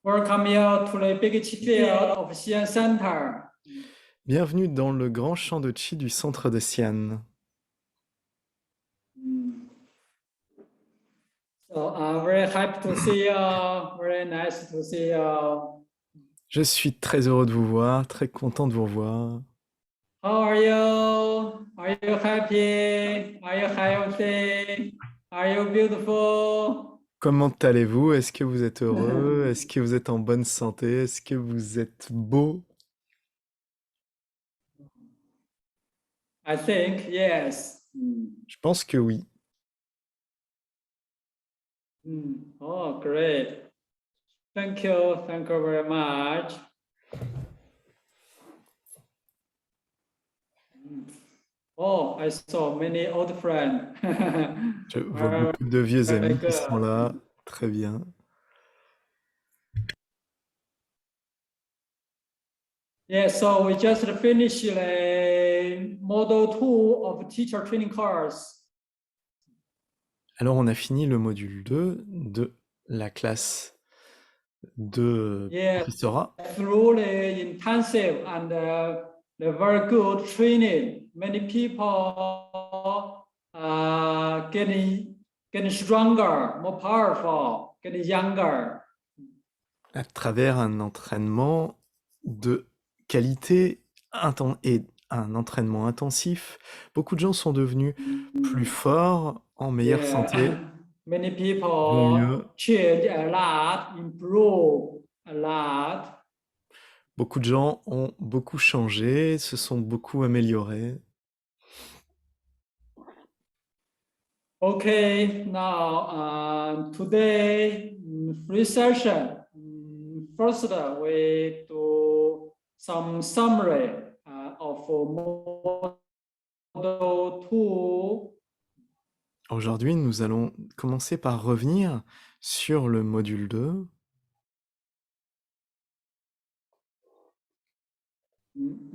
Welcome you to the big Qi field of Xi'an Center. Bienvenue dans le grand champ de Qi du centre de Xi'an. So I'm very happy to see you. Very nice to see you. Je suis très heureux de vous voir, très content de vous revoir. How are you? Are you happy? Are you healthy? Are you beautiful? Comment allez-vous? Est-ce que vous êtes heureux? Est-ce que vous êtes en bonne santé? Est-ce que vous êtes beau? I think yes. Je pense que oui. Oh, great. Thank you. Thank you very much. Oh, I saw many old friends. Je vois beaucoup de vieux amis qui sont là. Très bien. Yeah, so we just finished the model 2 of teacher training course. Alors, on a fini le module 2 de la classe de Yeah, professorat. through the intensive and the very good training, many people are getting stronger, more powerful, getting younger. À travers un entraînement de qualité et un entraînement intensif, beaucoup de gens sont devenus plus forts, en meilleure santé, Many vont people mieux. change a lot, improve a lot. Beaucoup de gens ont beaucoup changé, se sont beaucoup améliorés. Okay, now today free session. First, we do some summary of model 2. Aujourd'hui, nous allons commencer par revenir sur le module 2.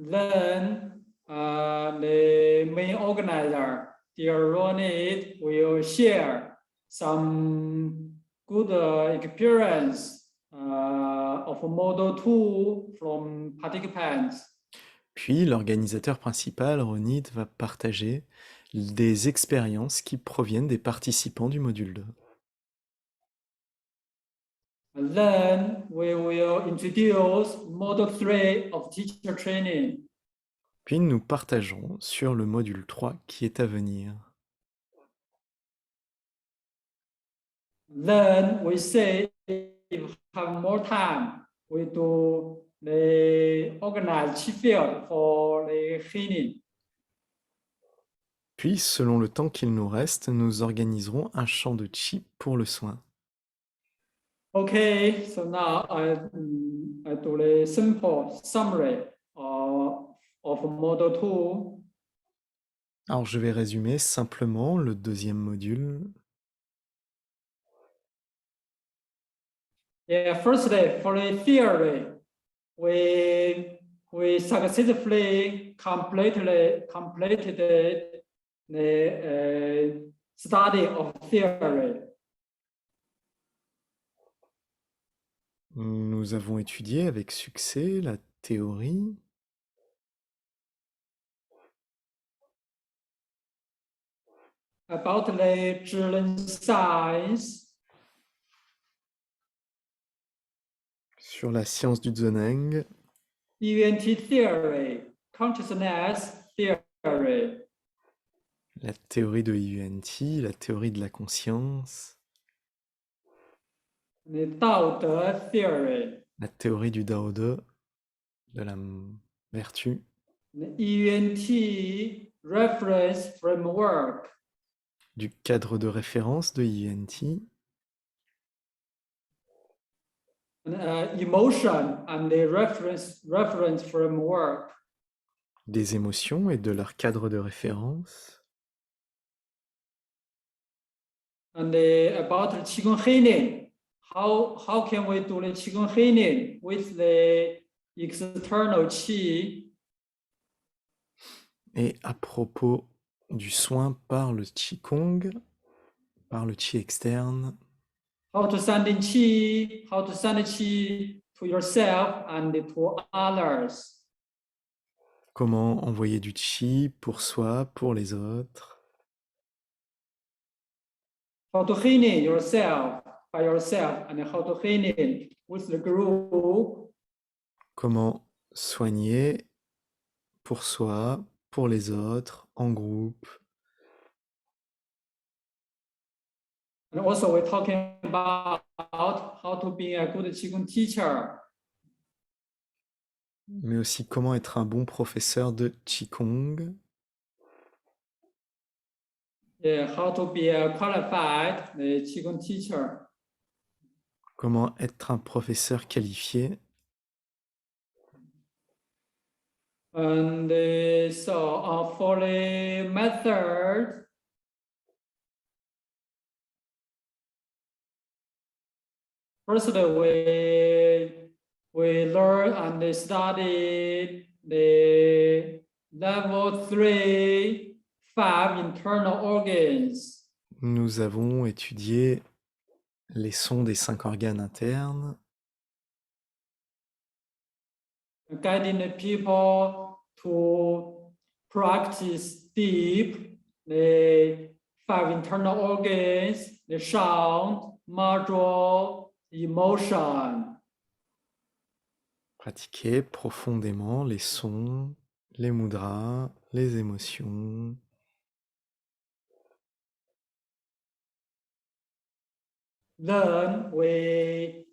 Then the main organizer, dear Ronit, will share some good experience of Model 2 from participants. Puis, l'organisateur principal, Ronit, va partager des expériences qui proviennent des participants du module 2. And then we will introduce Model 3 of teacher training. Puis nous partageons sur le module 3 qui est à venir. Then we say if we have more time, we do the organized Qi field for the healing. Puis, selon le temps qu'il nous reste, nous organiserons un champ de Qi pour le soin. Okay, so now I do the simple summary of Model 2. Alors, je vais résumer simplement le deuxième module. Yeah, firstly, for the theory, we successfully completed the study of theory. Nous avons étudié avec succès la théorie. About the Zhiren science. Sur la science du Zheneng. UNT theory, consciousness theory. La théorie de UNT, la théorie de la conscience. The Dao De theory. La théorie du Dao De la vertu. The UNT reference framework. Du cadre de référence de UNT. Emotion and the reference framework. Des émotions et de leur cadre de référence. And about the Qigong healing, how can we do the Qigong healing with the external Qi? Et à propos du soin par le Qigong, par le Qi externe. how to send in qi, how to send qi to yourself and to others. Comment envoyer du chi pour soi, pour les autres. How to healing yourself by yourself and how to healing with the group. Comment soigner pour soi, pour les autres, en groupe. And also we're talking about how to be a good Qigong teacher. Mais aussi comment être un bon professeur de Qigong. Yeah, how to be a qualified Qigong teacher. Comment être un professeur qualifié. And so for the method, first we learn and study the level 3, 5 internal organs. Nous avons étudié les sons des 5 organes internes, Guiding the people to practice deep the 5 internal organs, the sound, module, emotion. pratiquer profondément les sons, les mudras, les émotions. Then we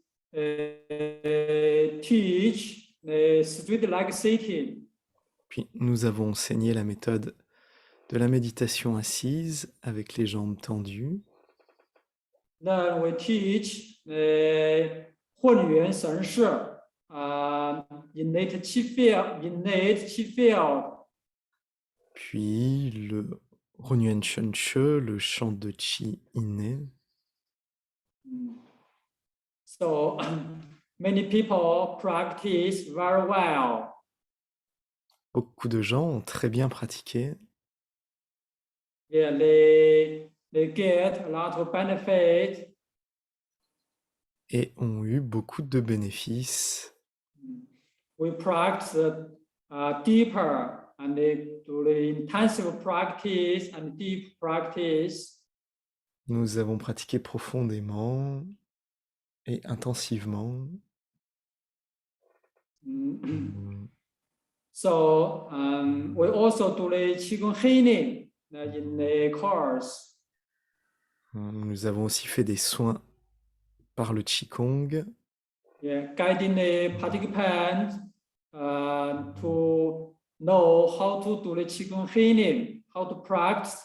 teach the street-like sitting. Puis nous avons enseigné la méthode de la méditation assise avec les jambes tendues. Then we teach the 混元神式 innate qi field. Puis le Runyuan Shenche, le chant de Qi inné. So many people practice very well. Beaucoup de gens ont très bien pratiqué Yeah, they get a lot of benefit. et ont eu beaucoup de bénéfices. We practice deeper and do the intensive practice and deep practice. Nous avons pratiqué profondément et intensivement. So we also do the Qigong healing in the course. Nous avons aussi fait des soins par le Qigong, Yeah, guiding the participants to know how to do the Qigong healing, how to practice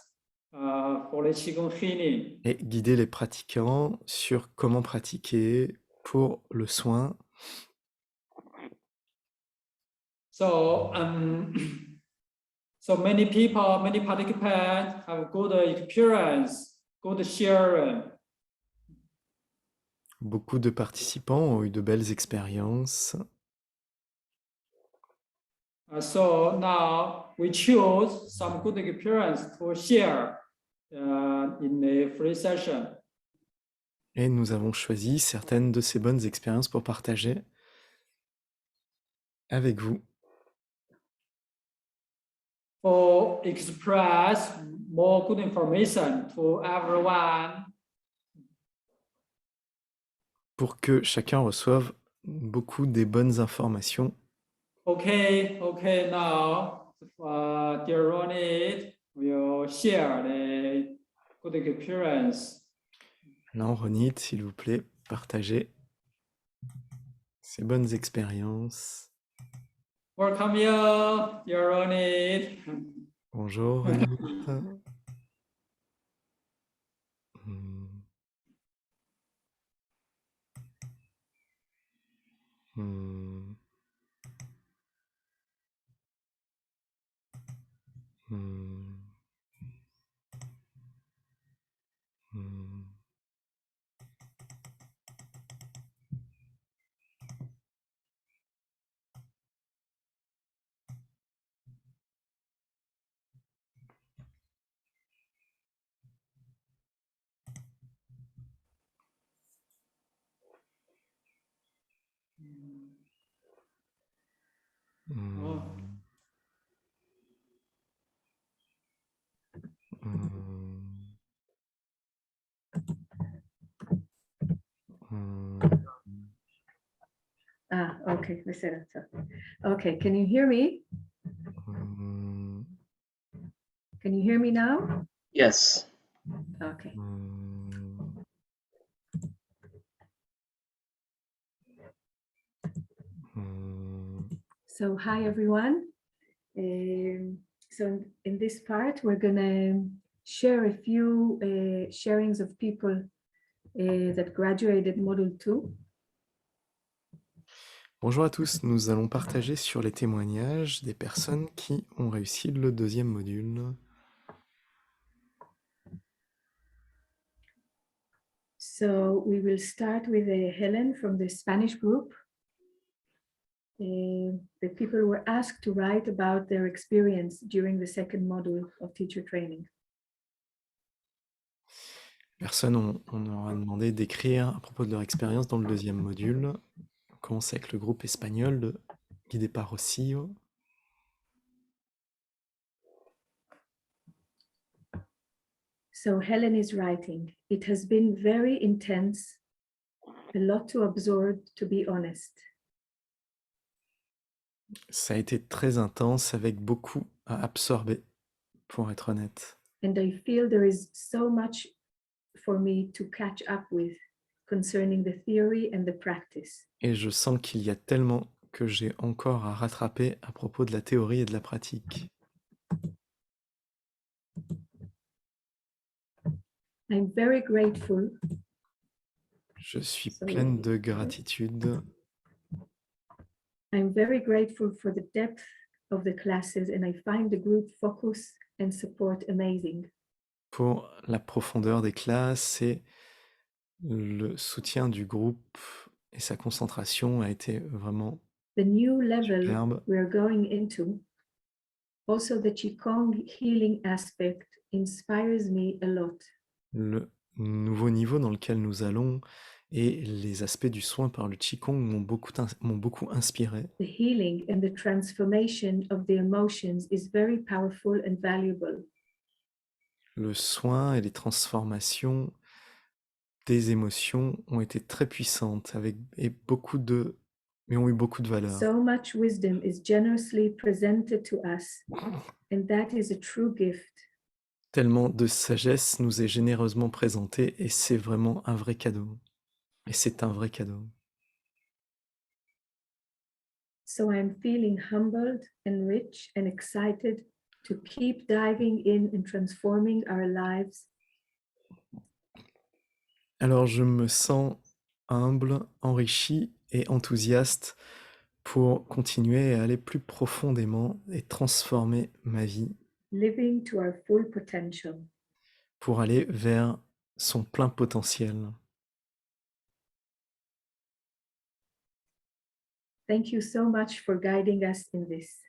for the Qigong healing. et guider les pratiquants sur comment pratiquer pour le soin. So so many people, many participants have good experience, good sharing. Beaucoup de participants ont eu de belles expériences. So now we choose some good experience to share in the free session. Et nous avons choisi certaines de ces bonnes expériences pour partager avec vous. For express more good information to everyone. Pour que chacun reçoive beaucoup des bonnes informations. Okay, now dear Ronit will share the good experience. Maintenant, Ronit, s'il vous plaît, partagez ces bonnes expériences. Welcome you, dear Ronit. Bonjour, Ronit. Hmm. Hmm. Hmm. Hmm. Oh, Hmm. Hmm. Ah, okay, okay, can you hear me? Hmm. Can you hear me now? Yes. Okay. Hmm. Hmm. So hi everyone. So in this part, we're gonna share a few sharings of people that graduated Module 2. Bonjour à tous, nous allons partager sur les témoignages des personnes qui ont réussi le deuxième module. So we will start with Helen from the Spanish group. The people were asked to write about their experience during the second module of teacher training. Personnes, on aura demandé d'écrire à propos de leur expérience dans le deuxième module. On commence avec le groupe espagnol, guidé par Rocio. So Helen is writing, it has been very intense, a lot to absorb, to be honest. Ça a été très intense, avec beaucoup à absorber, pour être honnête. And I feel there is so much for me to catch up with concerning the theory and the practice. Et je sens qu'il y a tellement que j'ai encore à rattraper à propos de la théorie et de la pratique. I'm very grateful. Je suis Sorry. pleine de gratitude. I'm very grateful for the depth of the classes and I find the group focus and support amazing. Pour la profondeur des classes et le soutien du groupe et sa concentration a été vraiment The new level superbe. we're going into, also the Qigong healing aspect inspires me a lot. Le nouveau niveau dans lequel nous allons et les aspects du soin par le Qigong m'ont beaucoup inspiré. The healing and the transformation of the emotions is very powerful and valuable. Le soin et les transformations des émotions ont été très puissantes mais ont eu beaucoup de valeur. So much wisdom is generously presented to us, and that is a true gift. Tellement de sagesse nous est généreusement présentée et c'est vraiment un vrai cadeau. Et c'est un vrai cadeau. So I'm feeling humbled and rich and excited to keep diving in and transforming our lives. Alors je me sens humble, enrichi et enthousiaste pour continuer à aller plus profondément et transformer ma vie, Living to our full potential. pour aller vers son plein potentiel. Thank you so much for guiding us in this.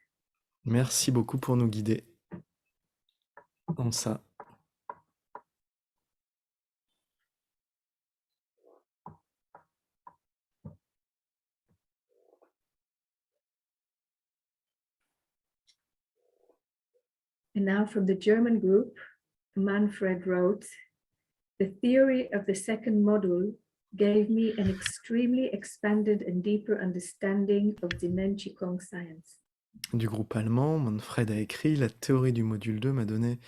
Merci beaucoup pour nous guider dans ça. And now from the German group, Manfred wrote, the theory of the second module gave me an extremely expanded and deeper understanding of the Nen Qigong science. Du groupe allemand, Manfred a écrit « La théorie du module 2 m'a donné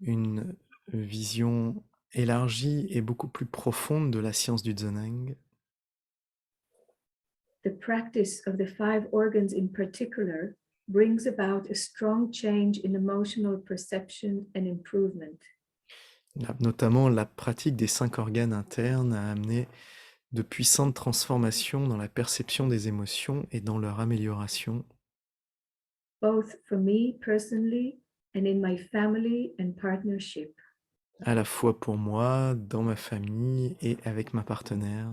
une vision élargie et beaucoup plus profonde de la science du Zheneng. The practice of the 5 organs in particular brings about a strong change in emotional perception and improvement. Notamment, la pratique des 5 organes internes a amené de puissantes transformations dans la perception des émotions et dans leur amélioration, Both for me personally and in my family and partnership. à la fois pour moi, dans ma famille et avec ma partenaire.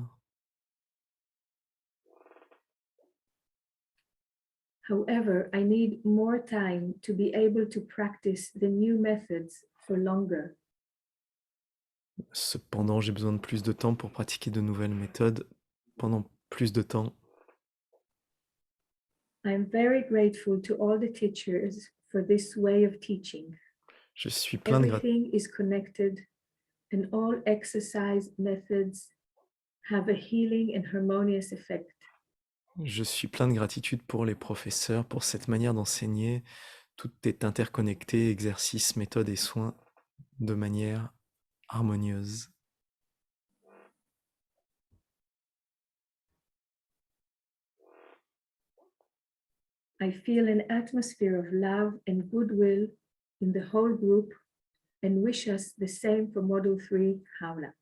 However, I need more time to be able to practice the new methods for longer. Cependant, j'ai besoin de plus de temps pour pratiquer de nouvelles méthodes pendant plus de temps. I'm very grateful to all the teachers for this way of teaching. Je suis plein de gratitude. Everything is connected and all exercise methods have a healing and harmonious effect. Je suis plein de gratitude pour les professeurs, pour cette manière d'enseigner. Tout est interconnecté, exercices, méthodes et soins de manière harmonieuse. I feel an atmosphere of love and goodwill in the whole group and wish us the same for Model 3 Howla.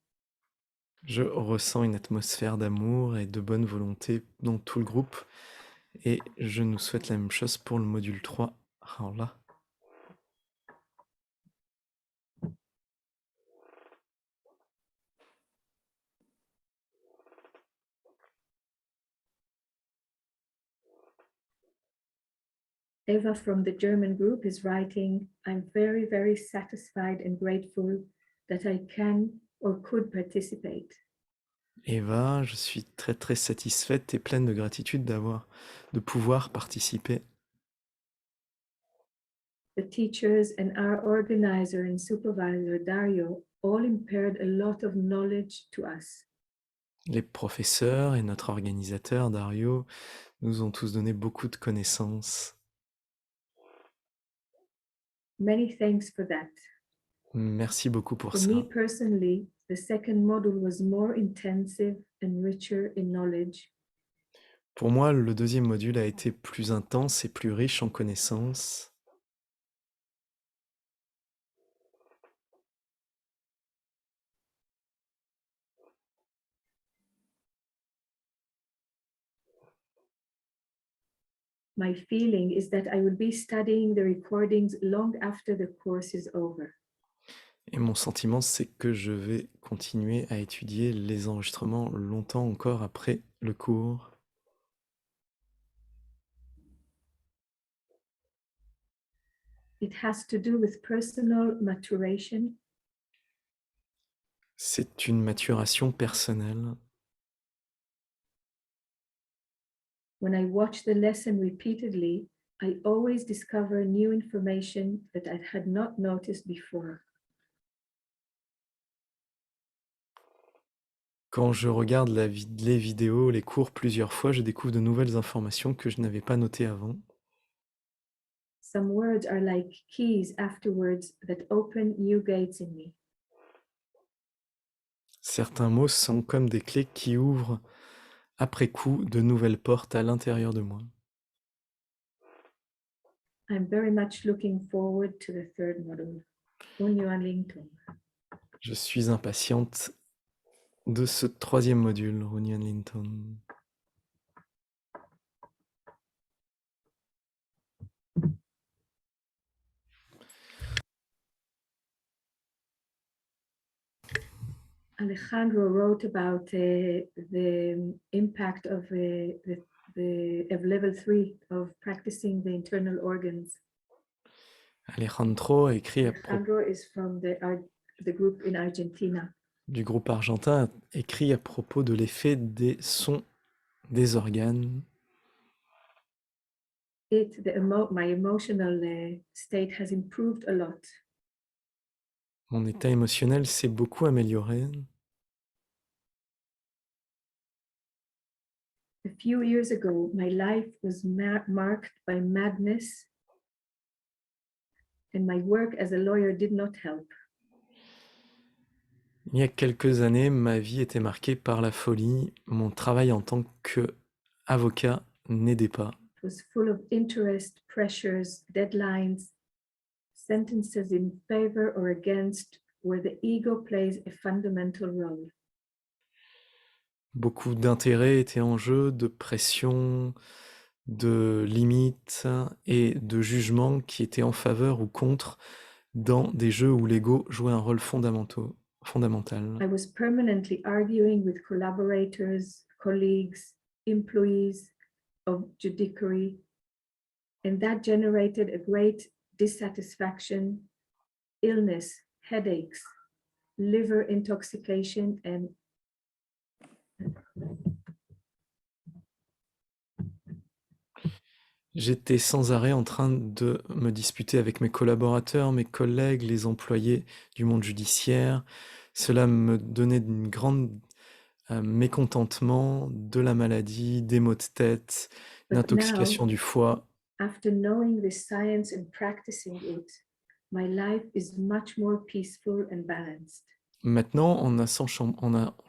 Je ressens une atmosphère d'amour et de bonne volonté dans tout le groupe et je nous souhaite la même chose pour le module 3. Raoula. Eva from the German group is writing, I'm very, very satisfied and grateful that I can or could participate. Eva, je suis très très satisfaite et pleine de gratitude de pouvoir participer. The teachers and our organizer and supervisor, Dario, all imparted a lot of knowledge to us. Les professeurs et notre organisateur, Dario, nous ont tous donné beaucoup de connaissances. Many thanks for that. Merci beaucoup pour For ça. me personally, the second module was more intensive and richer in knowledge. Pour moi, le deuxième module a été plus intense et plus riche en connaissances. My feeling is that I will be studying the recordings long after the course is over. Et mon sentiment, c'est que je vais continuer à étudier les enregistrements longtemps encore après le cours. It has to do with personal maturation. C'est une maturation personnelle. When I watch the lesson repeatedly, I always discover new information that I had not noticed before. Quand je regarde les vidéos, les cours plusieurs fois, je découvre de nouvelles informations que je n'avais pas notées avant. Some words are like keys afterwards that open new gates in me. Certains mots sont comme des clés qui ouvrent après coup de nouvelles portes à l'intérieur de moi. I'm very much looking forward to the third module. Hunyuan Lingtong. Je suis impatiente de ce troisième module, Runyan Linton. Alejandro wrote about the impact of of level 3 of practicing the internal organs. Alejandro a écrit Alejandro is from the group in Argentina. du groupe argentin, a écrit à propos de l'effet des sons des organes. My emotional state has improved a lot. Mon état émotionnel s'est beaucoup amélioré. A few years ago, my life was marked by madness, and my work as a lawyer did not help. Il y a quelques années, ma vie était marquée par la folie. Mon travail en tant qu'avocat n'aidait pas. It was full of interest, pressures, deadlines, sentences in favor or against, where the ego plays a fundamental role. Beaucoup d'intérêts étaient en jeu, de pression, de limites et de jugements qui étaient en faveur ou contre dans des jeux où l'ego jouait un rôle fondamental. I was permanently arguing with collaborators, colleagues, employees of judiciary, and that generated a great dissatisfaction, illness, headaches, liver intoxication, and J'étais sans arrêt en train de me disputer avec mes collaborateurs, mes collègues, les employés du monde judiciaire. Cela me donnait une grande mécontentement, de la maladie, des maux de tête, une But now, intoxication du foie. after knowing this science and practicing it, my life is much more peaceful and balanced. Maintenant, en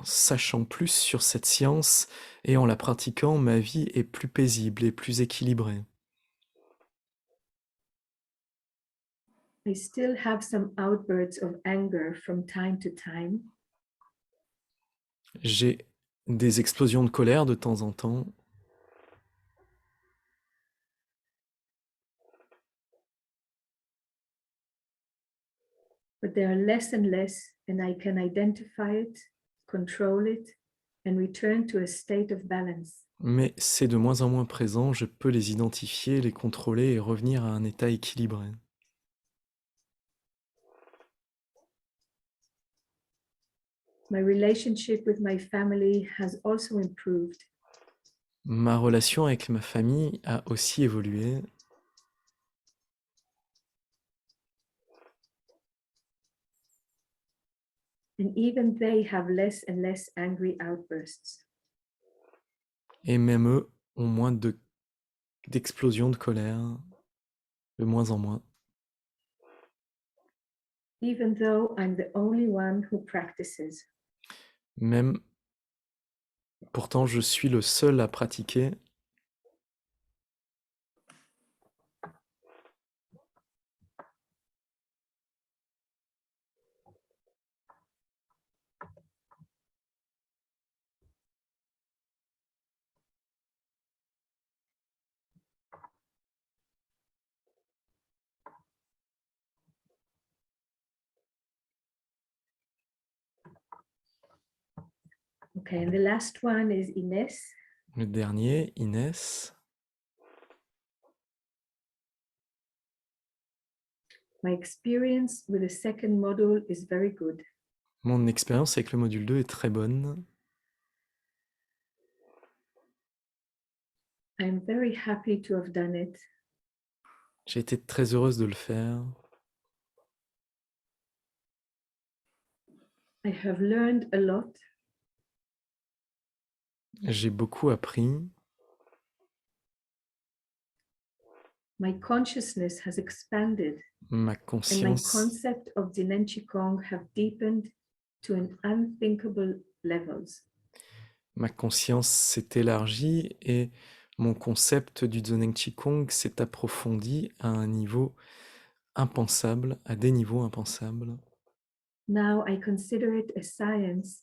sachant plus sur cette science et en la pratiquant, ma vie est plus paisible et plus équilibrée. I still have some outbursts of anger from time to time, J'ai des explosions de colère de temps en temps, but they are less and less, and I can identify it, control it, and return to a state of balance. mais c'est de moins en moins présent, je peux les identifier, les contrôler et revenir à un état équilibré. My relationship with my family has also improved. Ma relation avec ma famille a aussi évolué. And even they have less and less angry outbursts. Et même eux ont moins d'explosions de colère, de moins en moins. Even though I'm the only one who practices. Même, pourtant, je suis le seul à pratiquer. Okay, and the last one is Ines. Le dernier, Inès. My experience with the second module is very good. Mon expérience avec le module 2 est très bonne. I'm very happy to have done it. J'ai été très heureuse de le faire. I have learned a lot. J'ai beaucoup appris. My consciousness has expanded Ma and my conscience, concept of Dinan Qigong have deepened to an unthinkable levels. ma conscience s'est élargie et mon concept du Zheneng Qigong s'est approfondi à un niveau impensable, à des niveaux impensables. Now I consider it a science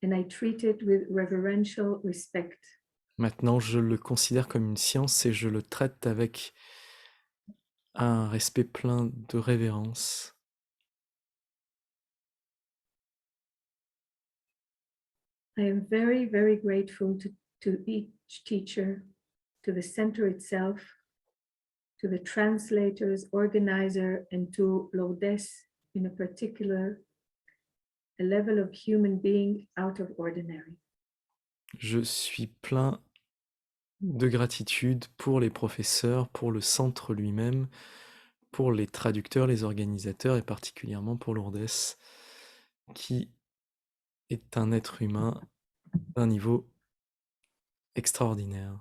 and I treat it with reverential respect. Maintenant, je le considère comme une science et je le traite avec un respect plein de révérence. I am very, very grateful to each teacher, to the center itself, to the translators, organizer, and to Lourdes in a particular, a level of human being out of ordinary. Je suis plein de gratitude pour les professeurs, pour le centre lui-même, pour les traducteurs, les organisateurs et particulièrement pour Lourdes, qui est un être humain d'un niveau extraordinaire.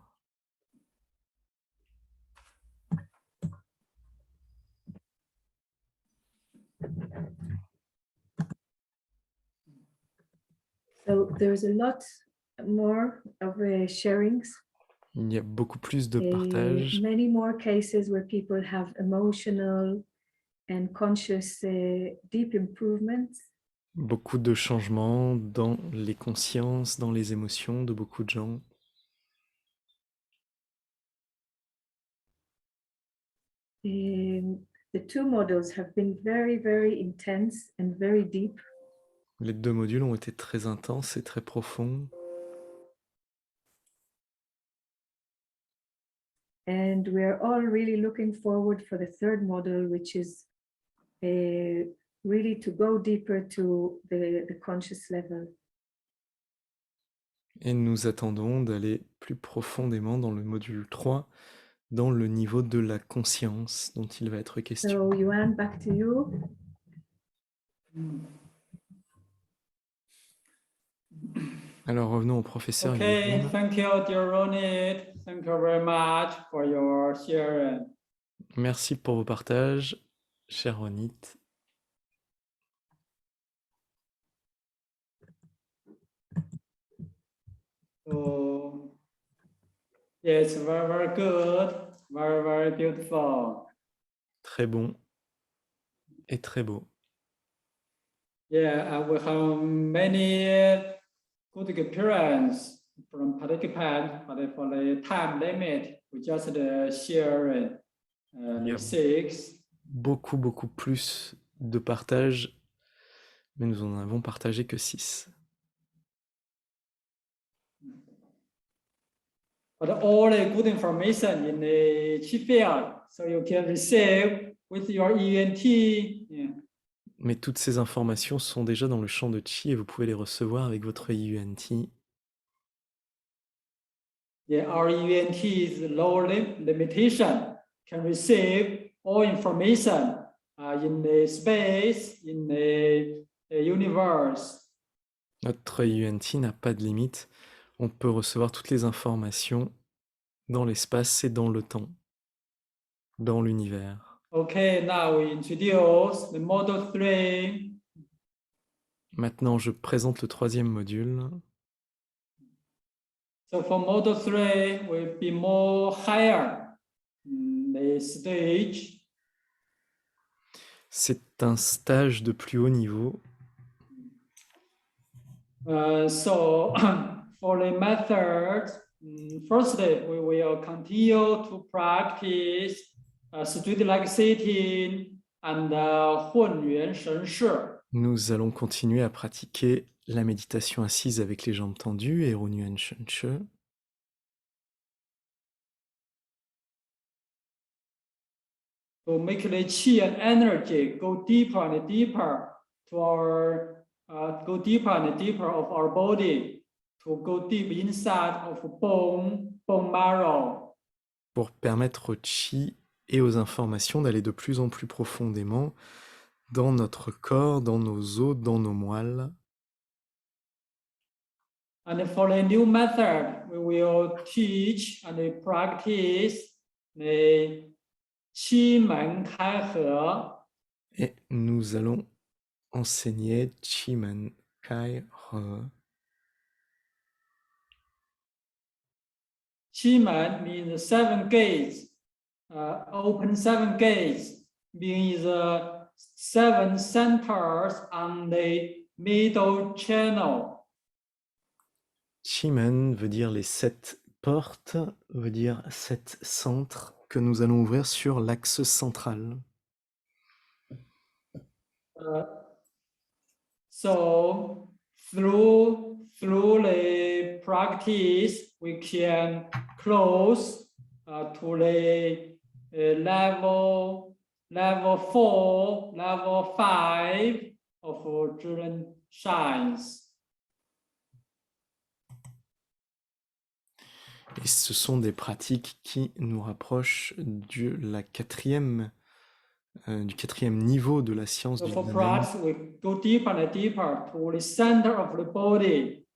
So there's a lot more of sharings, Il y a beaucoup plus de partage, many more cases where people have emotional and conscious deep improvements. beaucoup de changements dans les consciences, dans les émotions de beaucoup de gens. The two models have been very, very intense and very deep. Les deux modules ont été très intenses et très profonds. And we're all really looking forward for the third model, which is really to go deeper to the conscious level. Et nous attendons d'aller plus profondément dans le module 3, dans le niveau de la conscience dont il va être question. So Yuan, back to you. Alors revenons au professeur Okay, Yuan. thank you, dear Ronit. Thank you very much for your sharing. Merci pour vos partages, cher Ronit. So, yes, very, very good. Very, very beautiful. Très bon et très beau. Yeah, we have many good experience from participants, but for the time limit, we just share Yeah. 6. Beaucoup plus de partages, mais nous en avons partagé que 6. But all the good information in the chi field, so you can receive with your ENT. Yeah. Mais toutes ces informations sont déjà dans le champ de Qi et vous pouvez les recevoir avec votre IUNT. Yeah, our ENT's lower limitation can receive all information in the space, in the universe. Notre IUNT n'a pas de limite. On peut recevoir toutes les informations dans l'espace et dans le temps, dans l'univers. Okay, now we introduce the model 3. Maintenant, je présente le 3e module. So for model 3, we'll be more higher the stage. C'est un stage de plus haut niveau. So for the method, firstly, we will continue to practice street-like sitting and 混元神式. Nous allons continuer à pratiquer la méditation assise avec les jambes tendues et Runyuan Shenche. To make the qi and energy go deeper and deeper to our go deeper and deeper of our body, to go deep inside of bone marrow. Pour permettre au Qi et aux informations d'aller de plus en plus profondément dans notre corps, dans nos os, dans nos moelles. And for the new method, we will teach and practice the qi men kai he. Et nous allons enseigner Qi Men Kai He. Qi men means 7 gates, open 7 gates, means 7 centers on the middle channel. Qi Men veut dire les 7 portes, veut dire 7 centres que nous allons ouvrir sur l'axe central. So through the practice, we can close to the level 4, level 5 of Zhiren Science. Et ce sont des pratiques qui nous rapprochent du quatrième niveau de la science So du for Zen. practice, we go deeper and deeper to the center of the body.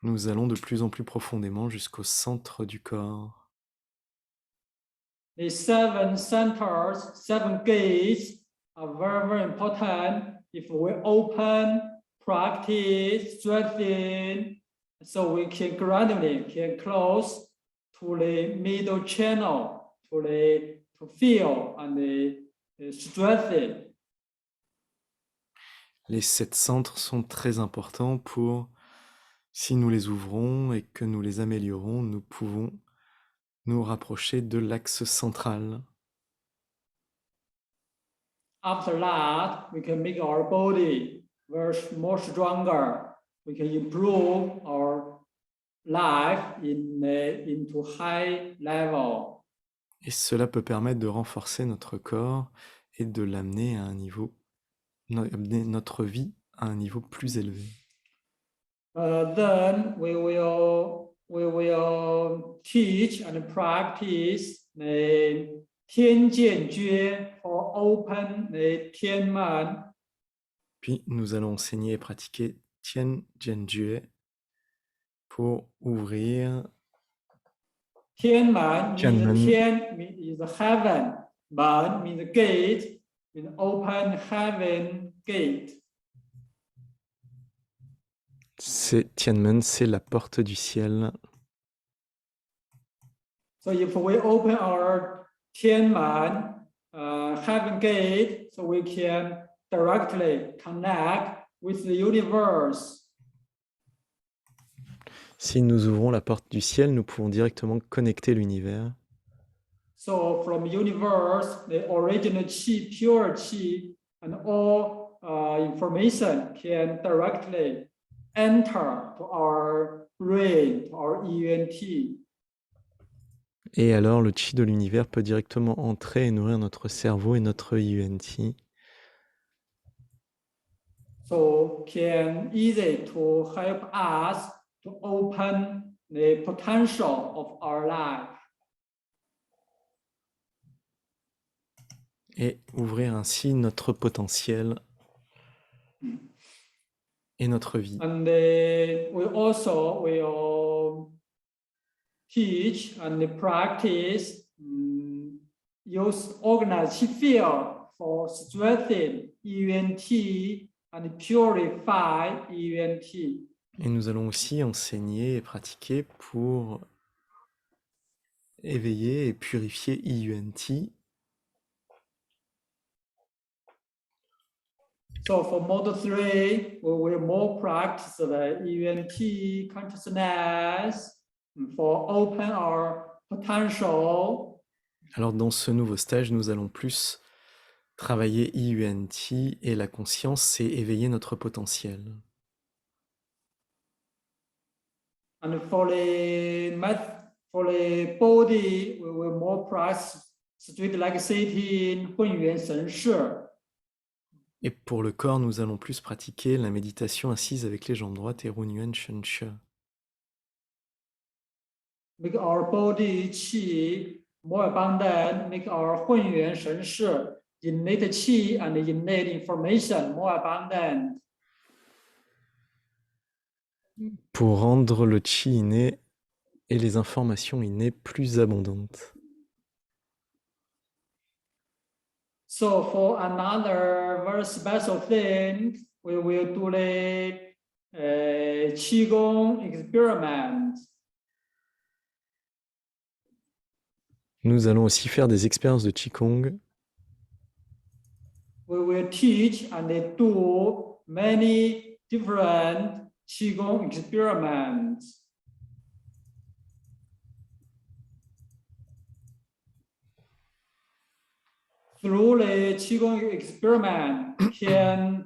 Nous allons de plus en plus profondément jusqu'au centre du corps. The 7 centers, 7 gates are very, very important. If we open, practice, strengthen, so we can gradually can close to the middle channel, to feel and strengthen. Les 7 centres sont très importants pour, si nous les ouvrons et que nous les améliorons, nous pouvons nous rapprocher de l'axe central. After that, we can make our body more stronger. We can improve our life into high level. Et cela peut permettre de renforcer notre corps et de l'amener à un niveau, amener notre vie à un niveau plus élevé. Then we will teach and practice ใน天剑诀 for open ใน天门 Puis nous allons enseigner et pratiquer Tian Jian Jue pour ouvrir 天门 means Tianmen. 天 is heaven, 门 means gate, means open heaven gate. C'est Tianmen, c'est la porte du ciel. So if we open our 天门 heaven gate, so we can directly connect with the universe. Si nous ouvrons la porte du ciel, nous pouvons directement connecter l'univers. So from universe, the original chi, pure chi, and all information can directly enter to our brain, to our ENT. Et alors, le chi de l'univers peut directement entrer et nourrir notre cerveau et notre IUNT. So can easy to help us to open the potential of our life. Et ouvrir ainsi notre potentiel et notre vie. And we also will teach and practice use organized field for strengthening ENT and purify ENT. Et nous allons aussi enseigner et pratiquer pour éveiller et purifier IUNT. So for mode 3, we will more practice the ENT consciousness for open our potential. Alors dans ce nouveau stage, nous allons plus travailler IUNT et la conscience, c'est éveiller notre potentiel. And for the body, we will more practice straight leg sitting, 混元神式. Et pour le corps, nous allons plus pratiquer la méditation assise avec les jambes droites et Runyuan Shenshi. Make our body qi more abundant, make our 混元神式 innate qi and innate information more abundant. Pour rendre le chi inné et les informations innées plus abondantes. So for another very special thing, we will do the Qigong experiment. Nous allons aussi faire des expériences de Qigong. We will teach and do many different Qigong experiments. Through the Qigong experiment, can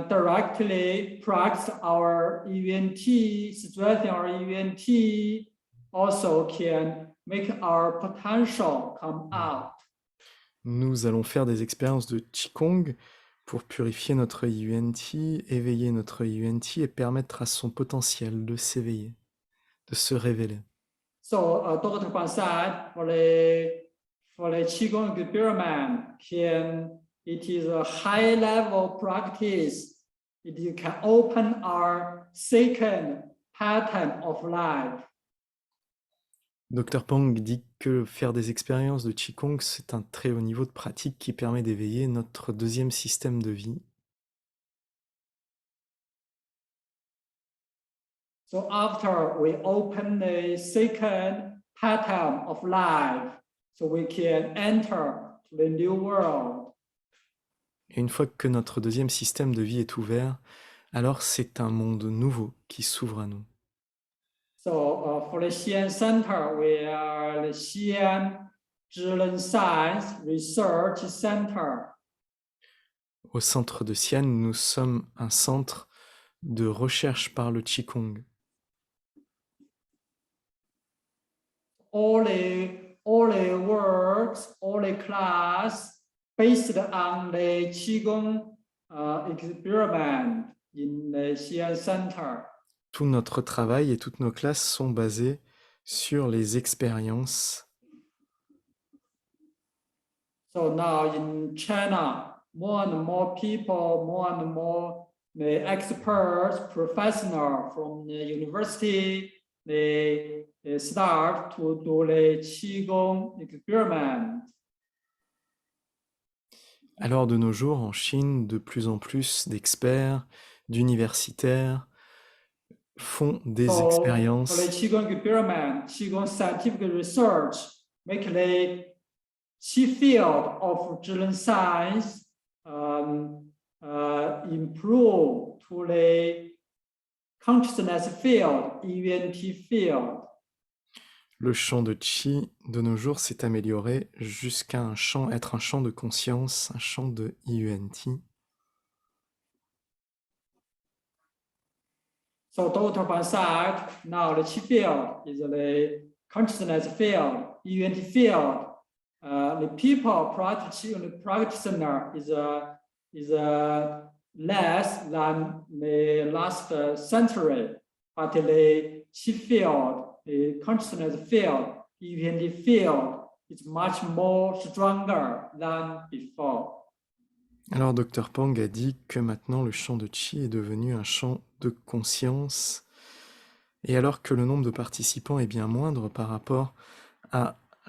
directly practice our ENT, strengthen our ENT, also can make our potential come out. Nous allons faire des expériences de Qigong pour purifier notre IUNT, éveiller notre IUNT et permettre à son potentiel de s'éveiller, de se révéler. So Dr. Pan said for the Qigong experiment, it is a high level practice. It can open our second pattern of life. Dr Pang dit que faire des expériences de Qigong, c'est un très haut niveau de pratique qui permet d'éveiller notre deuxième système de vie. So after we open the second pattern of life, so we can enter to the new world. Et une fois que notre deuxième système de vie est ouvert, alors c'est un monde nouveau qui s'ouvre à nous. So for the Xi'an Center, we are the Xi'an Zhilen Science Research Center. Au centre de Xi'an, nous sommes un centre de recherche par le Qigong. All the works, all the class based on the Qigong experiment in the Xi'an Center. Tout notre travail et toutes nos classes sont basées sur les expériences So now in China, more and more people, more and more the experts, professionals from the university, they start to do the Qigong experiment. Alors de nos jours, en Chine, de plus en plus d'experts, d'universitaires font des So for the expériences Qigong experiment, Qigong scientific research make the Qi field of Zhiren science improve to the consciousness field, ENT field. Le champ de Qi de nos jours s'est amélioré jusqu'à être un champ de conscience, un champ de IUNT. So Dr. Van said, now the Qi field is the consciousness field, ENT field. The people practicing the practitioner is less than the last century, but the Qi field, the consciousness field, ENT field is much more stronger than before. Alors Dr Pang a dit que maintenant le champ de Qi est devenu un champ de conscience, et alors que le nombre de participants est bien moindre par rapport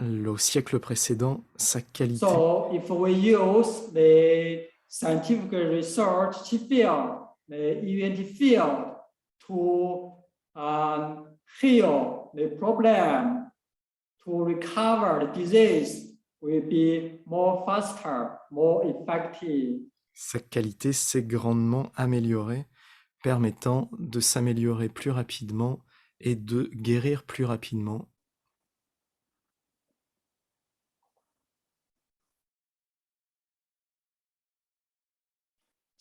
au siècle précédent, sa qualité. So if we use the scientific research Qi field, the ENT field to heal the problem, to recover the disease, will be more faster, more effective. Sa qualité s'est grandement améliorée, permettant de s'améliorer plus rapidement et de guérir plus rapidement.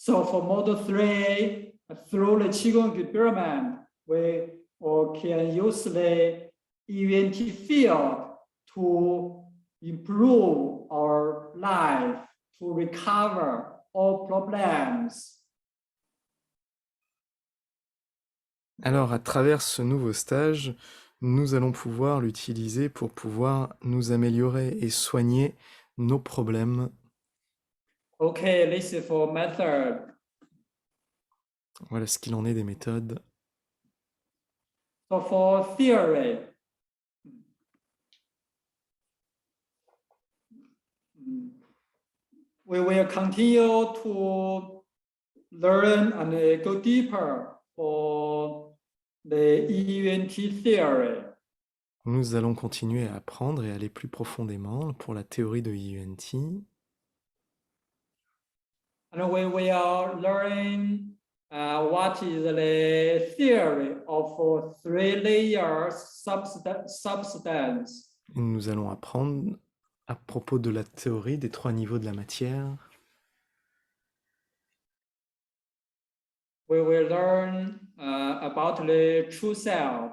So for model 3, through the Qigong experiment, we can use the ENT field to improve our life, to recover all problems. Alors, à travers ce nouveau stage, nous allons pouvoir l'utiliser pour pouvoir nous améliorer et soigner nos problèmes. Okay, this is for method. Voilà ce qu'il en est des méthodes. So for theory, we will continue to learn and go deeper for the ENT theory. Nous allons continuer à apprendre et aller plus profondément pour la théorie de IUNT. And we will learn what is the theory of three layers substance. Et nous allons apprendre à propos de la théorie des 3 niveaux de la matière. We will learn about the true self.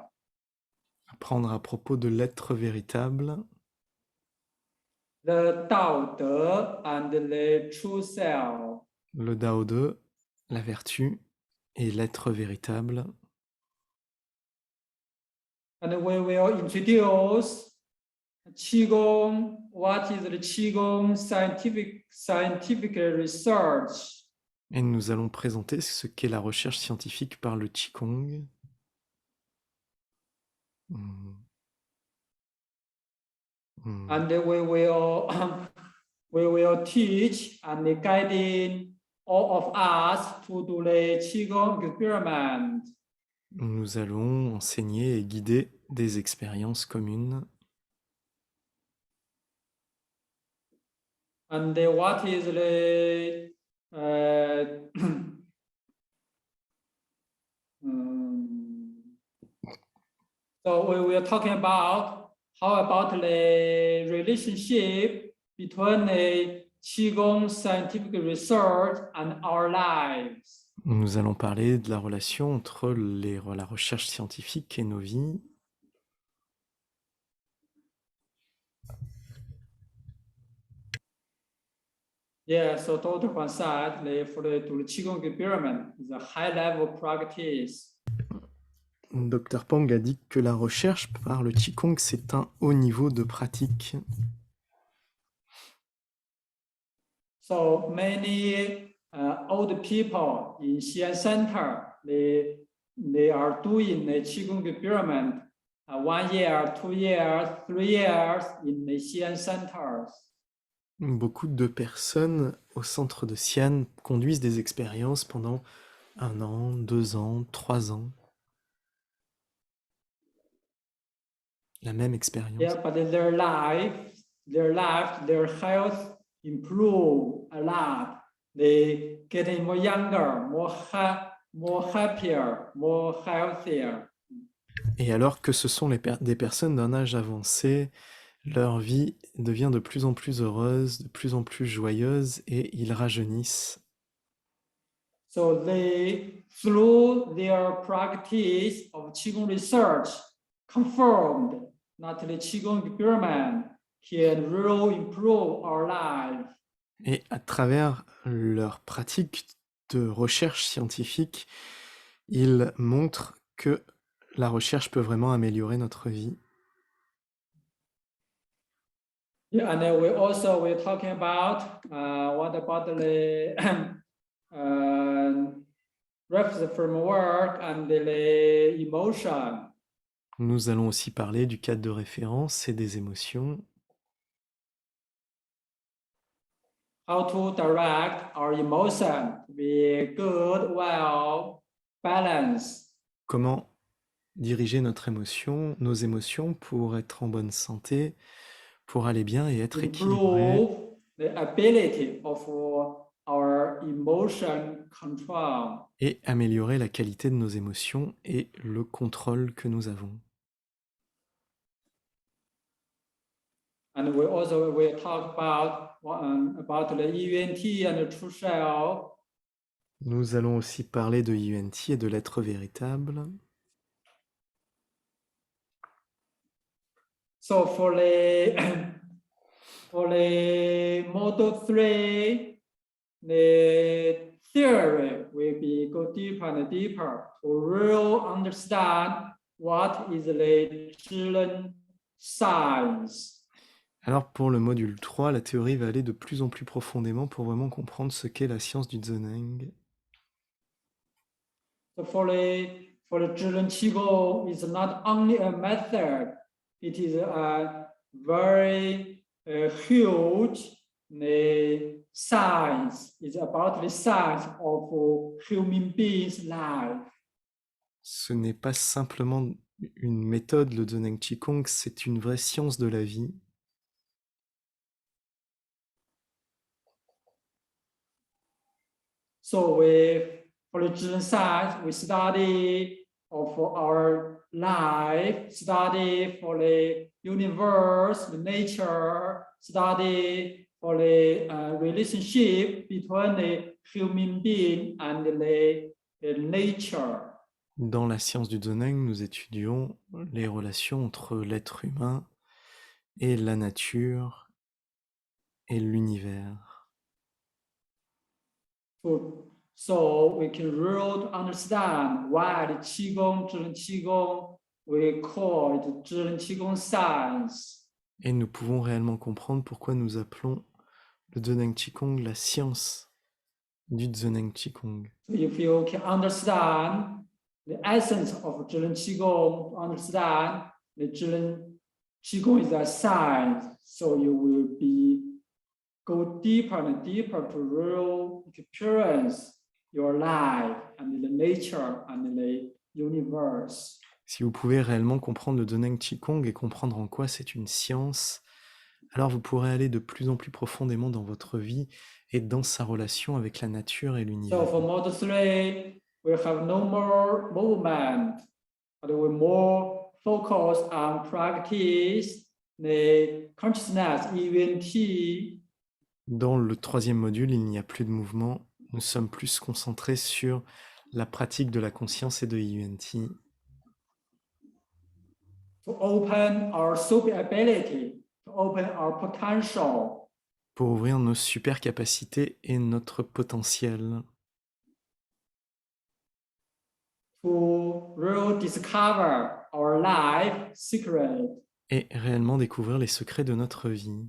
Apprendre à propos de l'être véritable, The Tao De and the true self. le Dao De, la vertu et l'être véritable. And we will introduce Qigong, what is the Qigong scientific research. Et nous allons présenter ce qu'est la recherche scientifique par le Qigong. And we will teach and guiding all of us to do the Qigong experiment. Nous allons enseigner et guider des expériences communes. And what is the so we were talking about how about the relationship between the Qigong scientific research and our lives. Nous allons parler de la relation entre la recherche scientifique et nos vies. Yeah, so Dr. Huang said for the Qigong experiment is a high-level practice. Dr Pang a dit que la recherche par le Qigong, c'est un haut niveau de pratique. So many old people in Xi'an Center, they are doing the Qigong experiment 1 year, 2 years, 3 years in the Xi'an centers. Beaucoup de personnes au centre de Xi'an conduisent des expériences pendant 1 an, 2 ans, 3 ans. La même expérience. Yeah, but their health improve a lot. They getting more younger, more happier, more healthier. Et alors que ce sont des personnes d'un âge avancé, leur vie devient de plus en plus heureuse, de plus en plus joyeuse, et ils rajeunissent. So they, through their practice of Qigong research, confirmed that the Qigong experiment can really improve our life. Et à travers leur pratique de recherche scientifique, ils montrent que la recherche peut vraiment améliorer notre vie. Yeah, and then we're talking about what about the reference framework and the emotion. Nous allons aussi parler du cadre de référence et des émotions. How to direct our emotion to be good, well, balanced. Comment diriger nos émotions pour être en bonne santé, pour aller bien et être équilibré. Improve the ability of our emotion control. Et améliorer la qualité de nos émotions et le contrôle que nous avons. And we also will talk about the ENT and the true self. Nous allons aussi parler de UNT et de l'être véritable. So for the for the model 3, the theory will be go deeper and deeper to really understand what is the Zhiren science. Alors pour le module 3, la théorie va aller de plus en plus profondément pour vraiment comprendre ce qu'est la science du Zheneng. So for the Zhiren Qigong, it's not only a method, it is a very huge science. It's about the science of human beings' life. Ce n'est pas simplement une méthode, le Zheneng Qigong, c'est une vraie science de la vie. So for the Zhiren science, we study for our life, study for the universe, the nature, study for the relationship between the human being and the nature. Dans la science du Zheneng, nous étudions les relations entre l'être humain et la nature et l'univers. So we can really understand why the Qigong, Zhiren Qigong, we call it Zhiren Qigong science. Et nous pouvons réellement comprendre pourquoi nous appelons le Zheneng Qigong la science du Zheneng Qigong. So if you can understand the essence of Zhiren Qigong, understand the Zhiren Qigong is a science, so you will go deeper and deeper to real experience your life and the nature and the universe. Si vous pouvez réellement comprendre le Zheneng Qigong et comprendre en quoi c'est une science, alors vous pourrez aller de plus en plus profondément dans votre vie et dans sa relation avec la nature et l'univers. So for model 3, we have no more movement, but we're more focused on practice, the consciousness, ENT. Dans le troisième module, il n'y a plus de mouvement. Nous sommes plus concentrés sur la pratique de la conscience et de UNT. To open our super ability, to open our potential. Pour ouvrir nos super capacités et notre potentiel. To really discover our life secret. Et réellement découvrir les secrets de notre vie.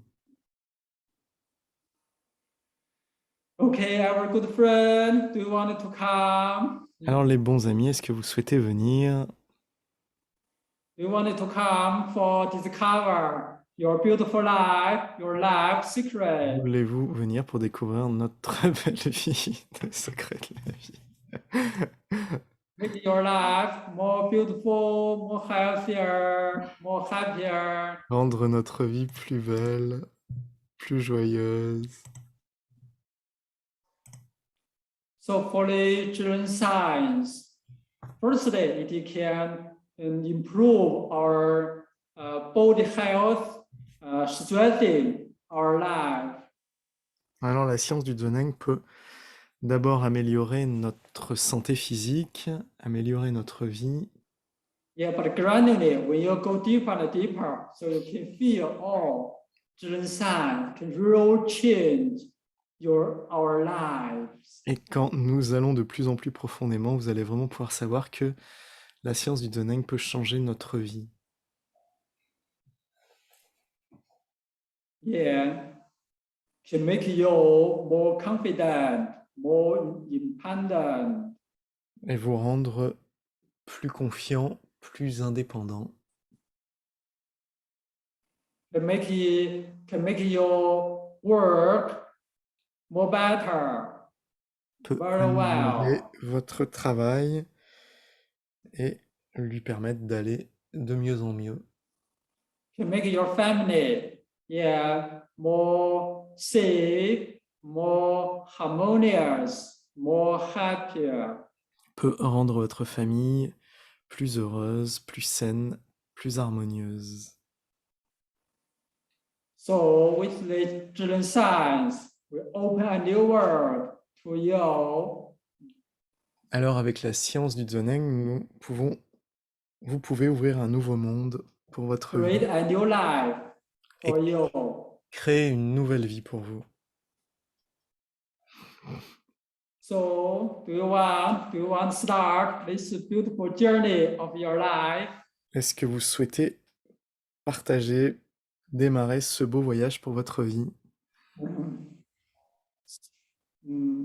Okay, our good friend, do you want to come? Alors les bons amis, est-ce que vous souhaitez venir? Do you want to come for discover your beautiful life, your life secret? Voulez-vous venir pour découvrir notre belle vie, le secret de la vie? Make your life more beautiful, more healthier, more happier. Rendre notre vie plus belle, plus joyeuse. So for the children's science, firstly, it can improve our body health, strengthen our life. Alors la science du Dzogchen peut d'abord améliorer notre santé physique, améliorer notre vie, Yeah, but gradually, when you go deeper and deeper, so you can feel all children's science can really change our lives. et quand nous allons de plus en plus profondément, vous allez vraiment pouvoir savoir que la science du Dzogchen peut changer notre vie. Yeah, can make you more confident, more independent. Et vous rendre plus confiant, plus indépendant, Can make your work more better, peut very améliorer well. votre travail et lui permettre d'aller de mieux en mieux. Can make your family, yeah, more safe, more harmonious, more happier. Peut rendre votre famille plus heureuse, plus saine, plus harmonieuse. So with the children's science, we open a new world to you. Alors avec la science du Dzogchen, vous pouvez ouvrir un nouveau monde pour votre vie, Create a new life for you. créer une nouvelle vie pour vous. So do you want to start this beautiful journey of your life? Est-ce que vous souhaitez partager, démarrer ce beau voyage pour votre vie?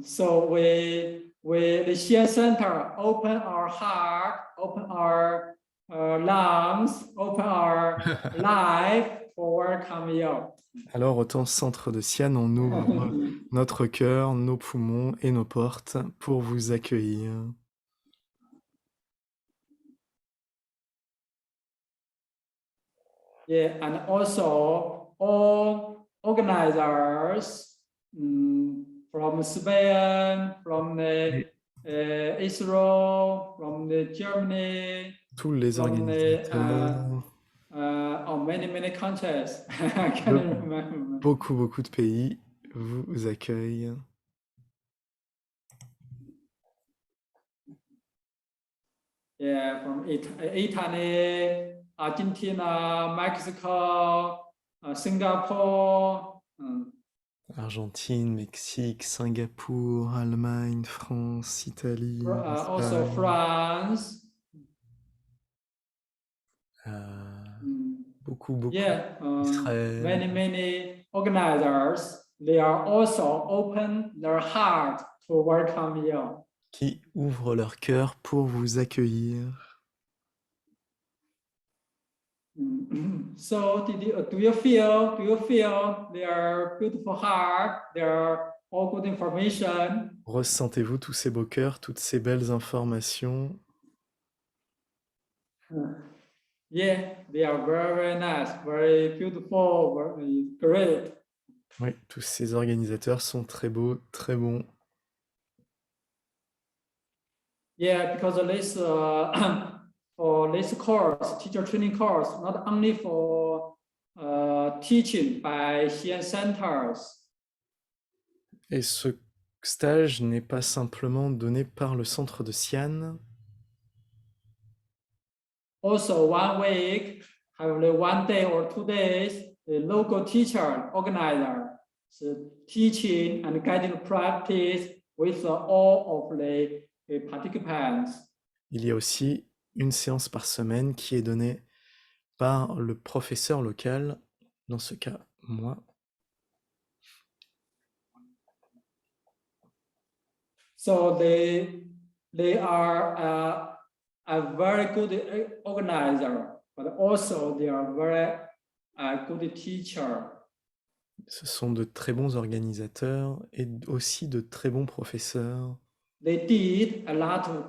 So the Xian Center open our heart, open our lungs, open our life for welcome you. Alors, autant centre de Xi'an, on ouvre notre cœur, nos poumons et nos portes pour vous accueillir. Yeah, and also all organizers from Spain, from the Israel, from the Germany, Tous les from the organisateurs, many countries. I can't remember. beaucoup de pays vous accueillent. Yeah, from Italy, Argentina, Mexico, Singapore. Argentine, Mexique, Singapour, Allemagne, France, Italie, Also Espagne, France. beaucoup Yeah, Israël. many organizers, they are also open their heart to welcome you. Qui ouvrent leur cœur pour vous accueillir. So do you feel their beautiful heart, their all good information? Ressentez-vous tous ces beaux cœurs, toutes ces belles informations? Yeah, they are very nice, very beautiful, very great. Oui, tous ces organisateurs sont très beaux, très bons. Yeah, because this for this course, teacher training course, not only for teaching by Xian centers. Et ce stage n'est pas simplement donné par le centre de Xi'an. Also, 1 week, have the 1 day or 2 days, the local teacher organizer, so teaching and guiding practice with all of the participants. Il y a aussi une séance par semaine qui est donnée par le professeur local, dans ce cas, moi. So they are a very good organizer, but also they are very good teacher. Ce sont de très bons organisateurs et aussi de très bons professeurs. They did a lot of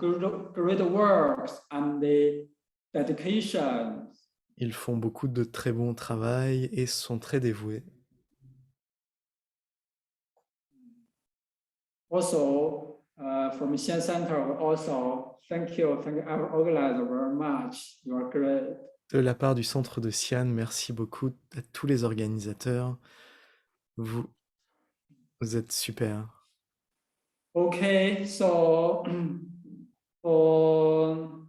great works and the dedication. Ils font beaucoup de très bons travail et sont très dévoués. Also, from Xian Center, also thank you our organizer very much. You are great. De la part du centre de Xi'an, merci beaucoup à tous les organisateurs. Vous êtes super. Okay, so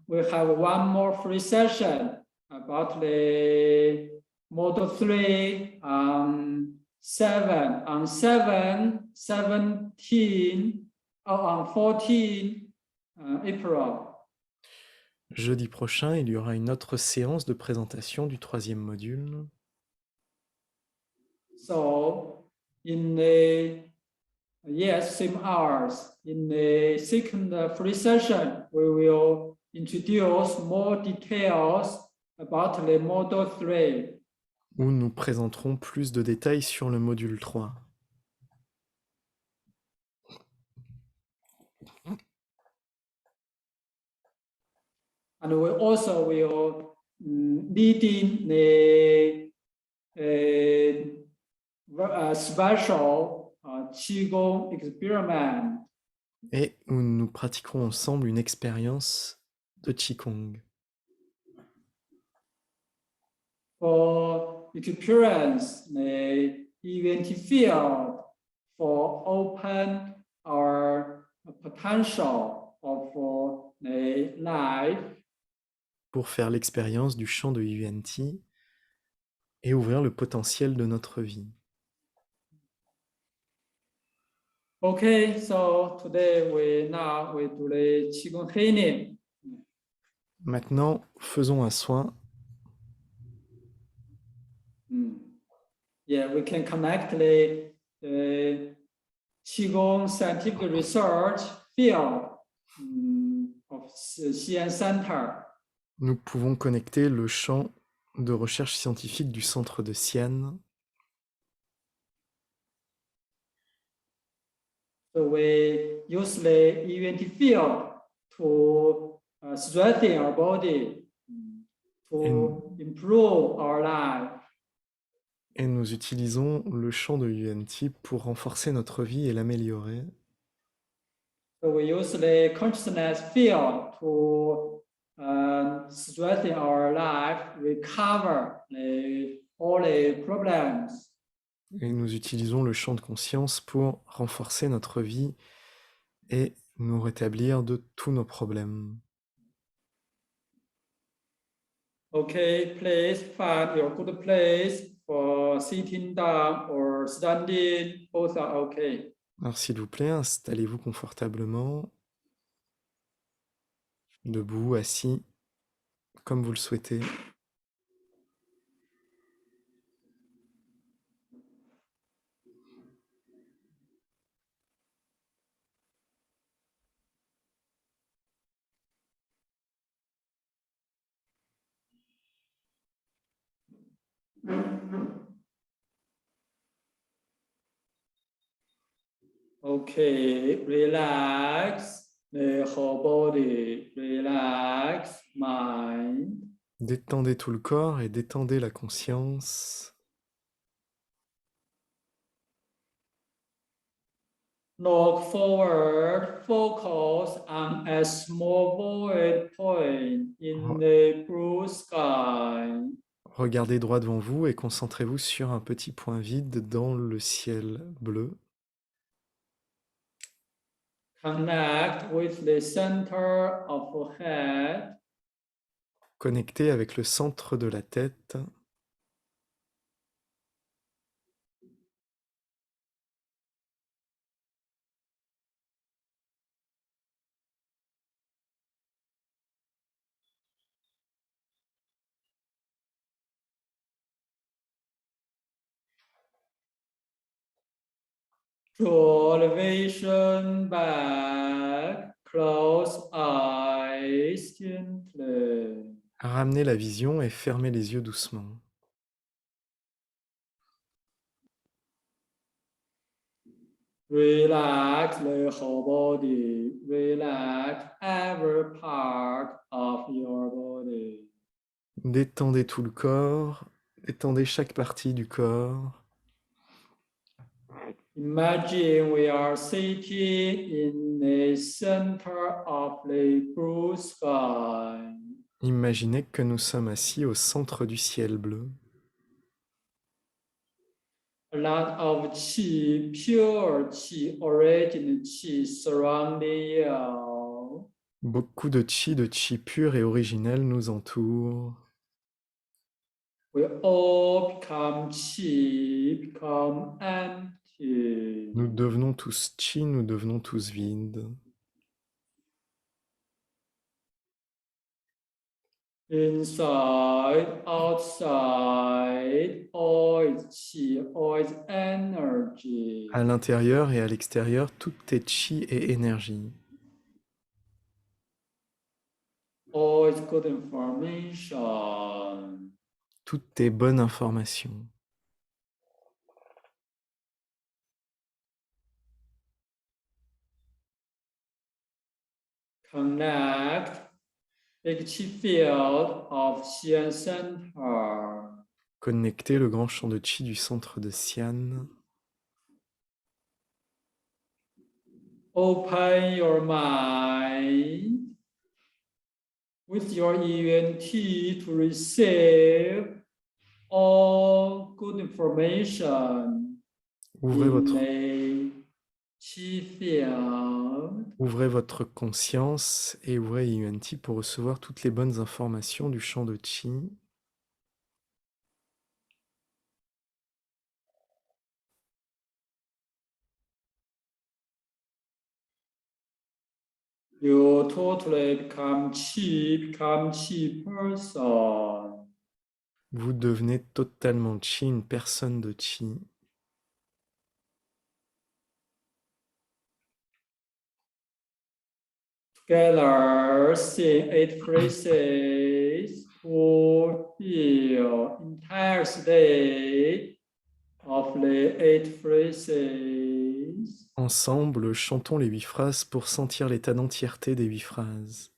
we have one more free session about the Model 3 on 17 or on 14 April. Jeudi prochain, il y aura une autre séance de présentation du 3e module. So in the same hours, in the second free session, we will introduce more details about the Model 3. Où nous présenterons plus de détails sur le module 3. And we also will leading the special Qigong experiment. Et où nous pratiquerons ensemble une expérience de Qigong. For experience the event field for open our potential of the life. Pour faire l'expérience du champ de Yuan-Ti et ouvrir le potentiel de notre vie. Okay, so today we do the Qigong healing. Maintenant, faisons un soin. Yeah, we can connect the Qigong scientific research field of Xi'an Center. Nous pouvons connecter le champ de recherche scientifique du centre de Xi'an. So we use the event field to strengthen our body, to improve our life. Et nous utilisons le champ de Yuan-Ti pour renforcer notre vie et l'améliorer. So we use the consciousness field to strengthen our life, recover all the problems. Et nous utilisons le champ de conscience pour renforcer notre vie et nous rétablir de tous nos problèmes. Okay, please find your good place for sitting down or standing. Both are okay. Alors s'il vous plaît, installez-vous confortablement, debout, assis, comme vous le souhaitez. Okay, relax the whole body, relax mind. Détendez tout le corps et détendez la conscience. Look forward, focus on a small void point in the blue sky. Regardez droit devant vous et concentrez-vous sur un petit point vide dans le ciel bleu. Connect with the center of the head. Connectez avec le centre de la tête. Draw the vision back, close eyes gently. Ramenez la vision et fermez les yeux doucement. Relax the whole body. Relax every part of your body. Détendez tout le corps, détendez chaque partie du corps. Imagine we are sitting in the center of the blue sky. Imaginez que nous sommes assis au centre du ciel bleu. A lot of qi, pure qi, original qi surrounding you. Beaucoup de chi pur et originel nous entourent. We all become qi, become empty. Nous devenons tous chi, nous devenons tous vides. Inside, outside, all is qi, all is energy. À l'intérieur et à l'extérieur, tout est chi et énergie. All is good information. Tout est bonne information. Connect the qi field of Xian Center. Connectez le grand champ de chi du centre de Xian. Open your mind with your ENT to receive all good information Ouvrez in votre, the qi field. ouvrez votre conscience et ouvrez Yuan-Ti pour recevoir toutes les bonnes informations du champ de chi. You totally become qi person. Vous devenez totalement chi, une personne de chi. Together, sing 8 phrases to feel entire state of the 8 phrases. Ensemble, chantons les 8 phrases pour sentir l'état d'entièreté des 8 phrases.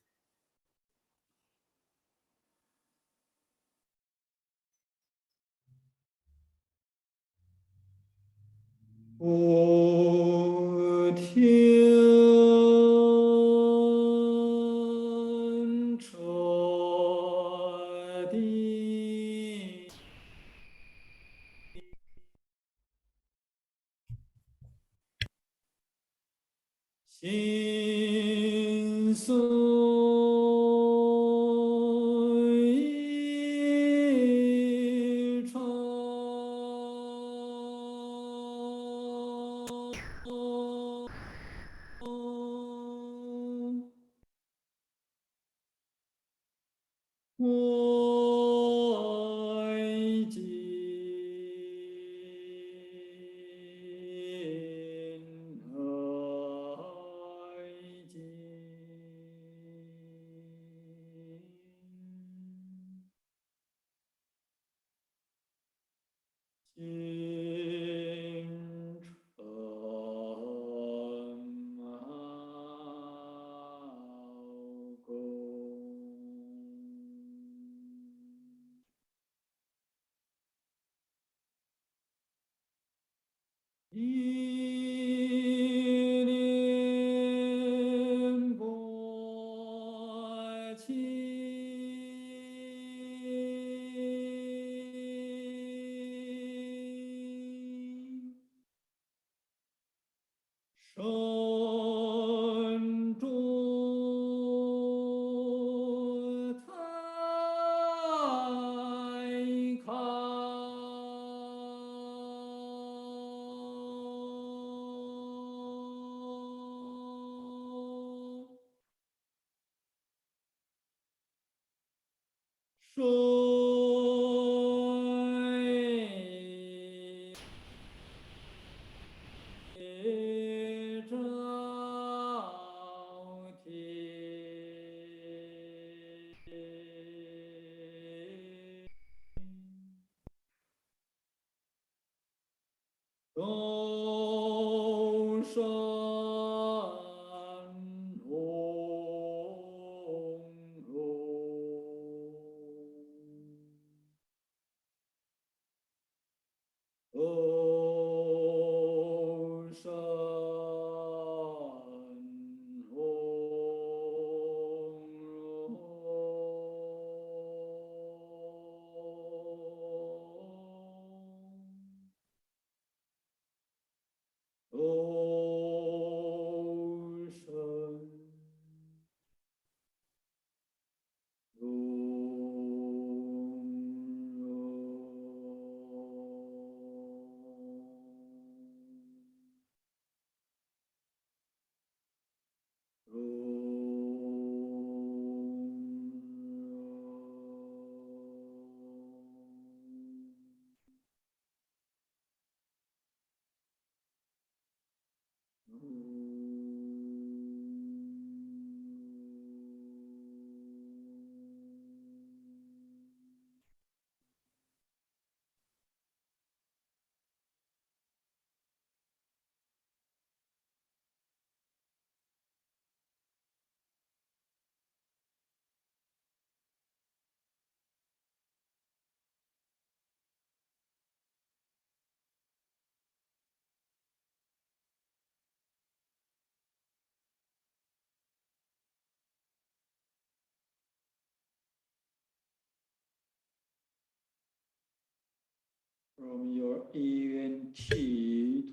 from your ENT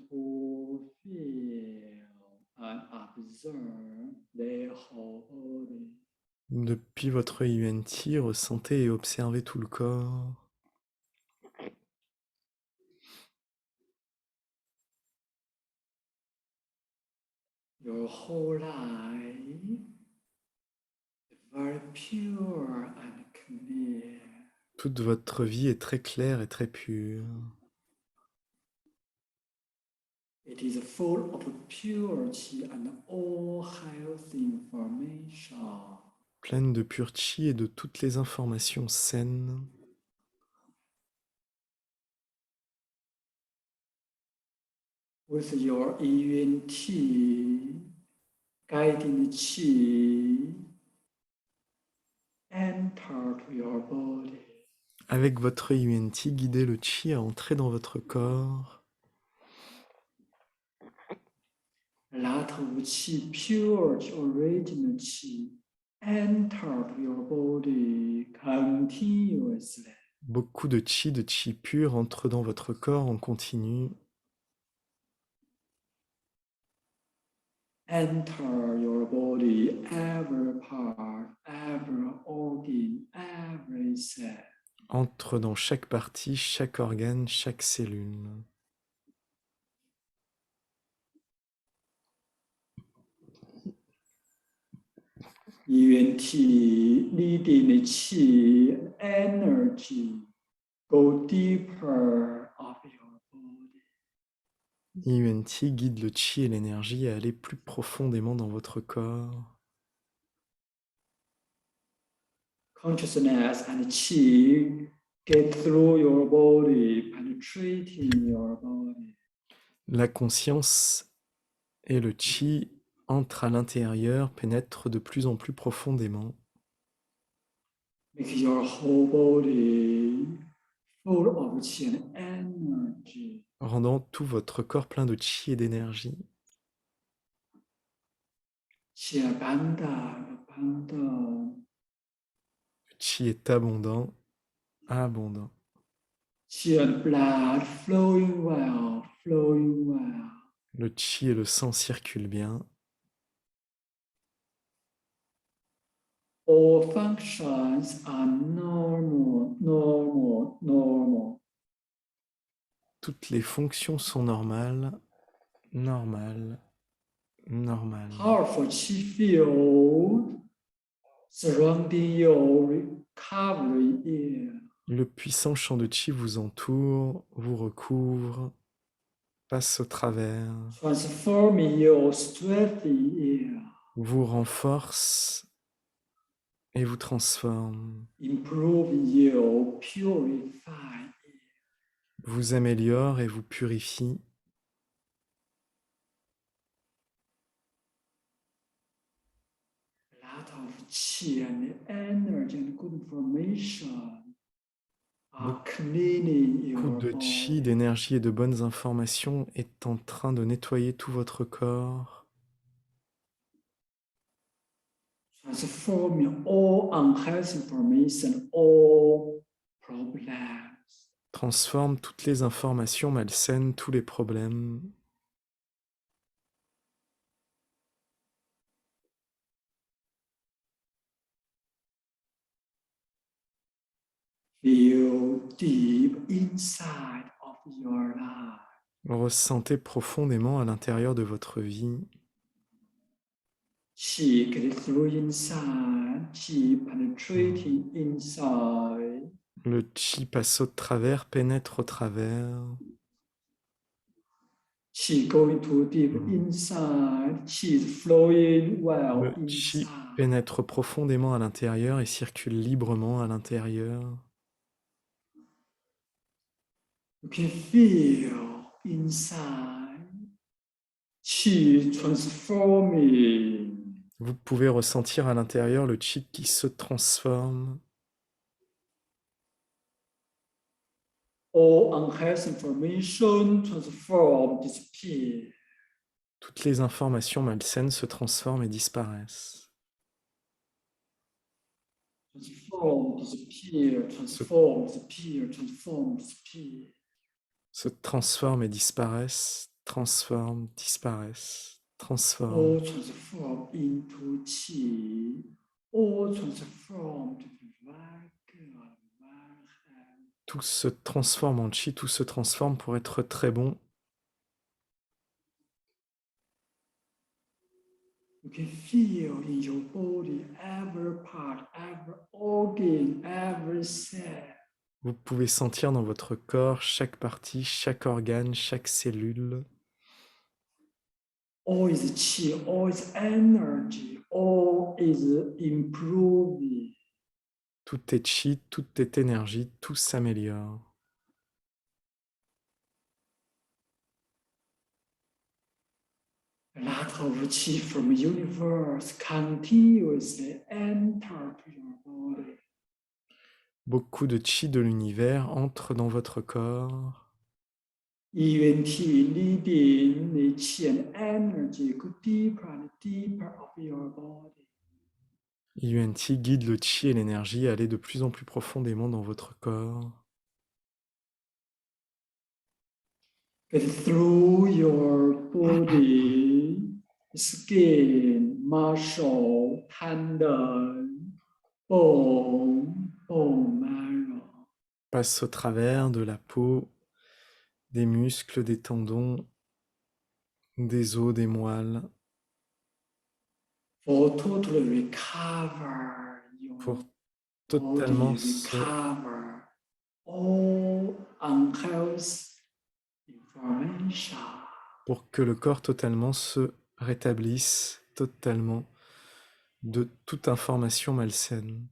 to feel and observe the whole body. Depuis votre IUNT, ressentez et observez tout le corps. Your whole life is very pure and clear. Toute votre vie est très claire et très pure. It is full of purity and all healthy information. Pleine de pur chi et de toutes les informations saines. With your ENT guiding chi enter to your body. Avec votre IUNT, guidez le chi à entrer dans votre corps. A lot of chi, pure original chi, enter to your body continuously. Beaucoup de chi pur entre dans votre corps en continu. Enter your body, every part, every organ, every cell. Entre dans chaque partie, chaque organe, chaque cellule. ENT leading the chi energy go deeper of your body. IUNT guide le chi et l'énergie à aller plus profondément dans votre corps. Consciousness and chi get through your body, penetrating your body. La conscience et le chi entrent à l'intérieur, pénètrent de plus en plus profondément, Make your whole body full of chi and energy. rendant tout votre corps plein de chi et d'énergie. Chi abundant, abundant. Le chi est abondant, abondant. Chi and blood flowing well, flowing well. Le chi et le sang circulent bien. All functions are normal, normal, normal. Toutes les fonctions sont normales, normales, normales. Powerful chi field surrounding you, covering you. Le puissant champ de chi vous entoure, vous recouvre, passe au travers, Transforming you, strengthening you, vous renforce et vous transforme, improving you, purifying you. vous améliore et vous purifie. A lot of chi and energy and good information are cleaning Beaucoup your de chi, body. d'énergie et de bonnes informations est en train de nettoyer tout votre corps, Transforming all unhealthy information, all problems. transforme toutes les informations malsaines, tous les problèmes. Feel deep inside of your life. Ressentez profondément à l'intérieur de votre vie. Chi get through inside, chi penetrating inside. Le chi passe au travers, pénètre au travers. Chi going too deep inside, chi is flowing well Le chi inside. pénètre profondément à l'intérieur et circule librement à l'intérieur. You can feel inside, chi transforming. Vous pouvez ressentir à l'intérieur le chi qui se transforme. All unhealthy information transform, disappear. Toutes les informations malsaines se transforment et disparaissent. Transform, disappear, transform, disappear, transform, disappear. se transforment et disparaissent, transforment, disparaissent, transforment. all transform into qi, all transform to the vacuum. Tout se transforme en chi, tout se transforme pour être très bon. You can feel in your body every part, every organ, every cell. Vous pouvez sentir dans votre corps chaque partie, chaque organe, chaque cellule. All is qi, all is energy, all is improving. Tout est chi, tout est énergie, tout s'améliore. A lot of qi from the universe continuously enter to your body. Beaucoup de chi de l'univers entre dans votre corps. ENT leading the qi and energy go deeper and deeper of your body. IUNT guide le chi et l'énergie à aller de plus en plus profondément dans votre corps. Get through your body, skin, muscle, tendon, bone marrow. Passe au travers de la peau, des muscles, des tendons, des os, des moelles, For totally recover your pour body, totalement se, recover all unhealthy information. pour que le corps totalement se rétablisse totalement de toute information malsaine.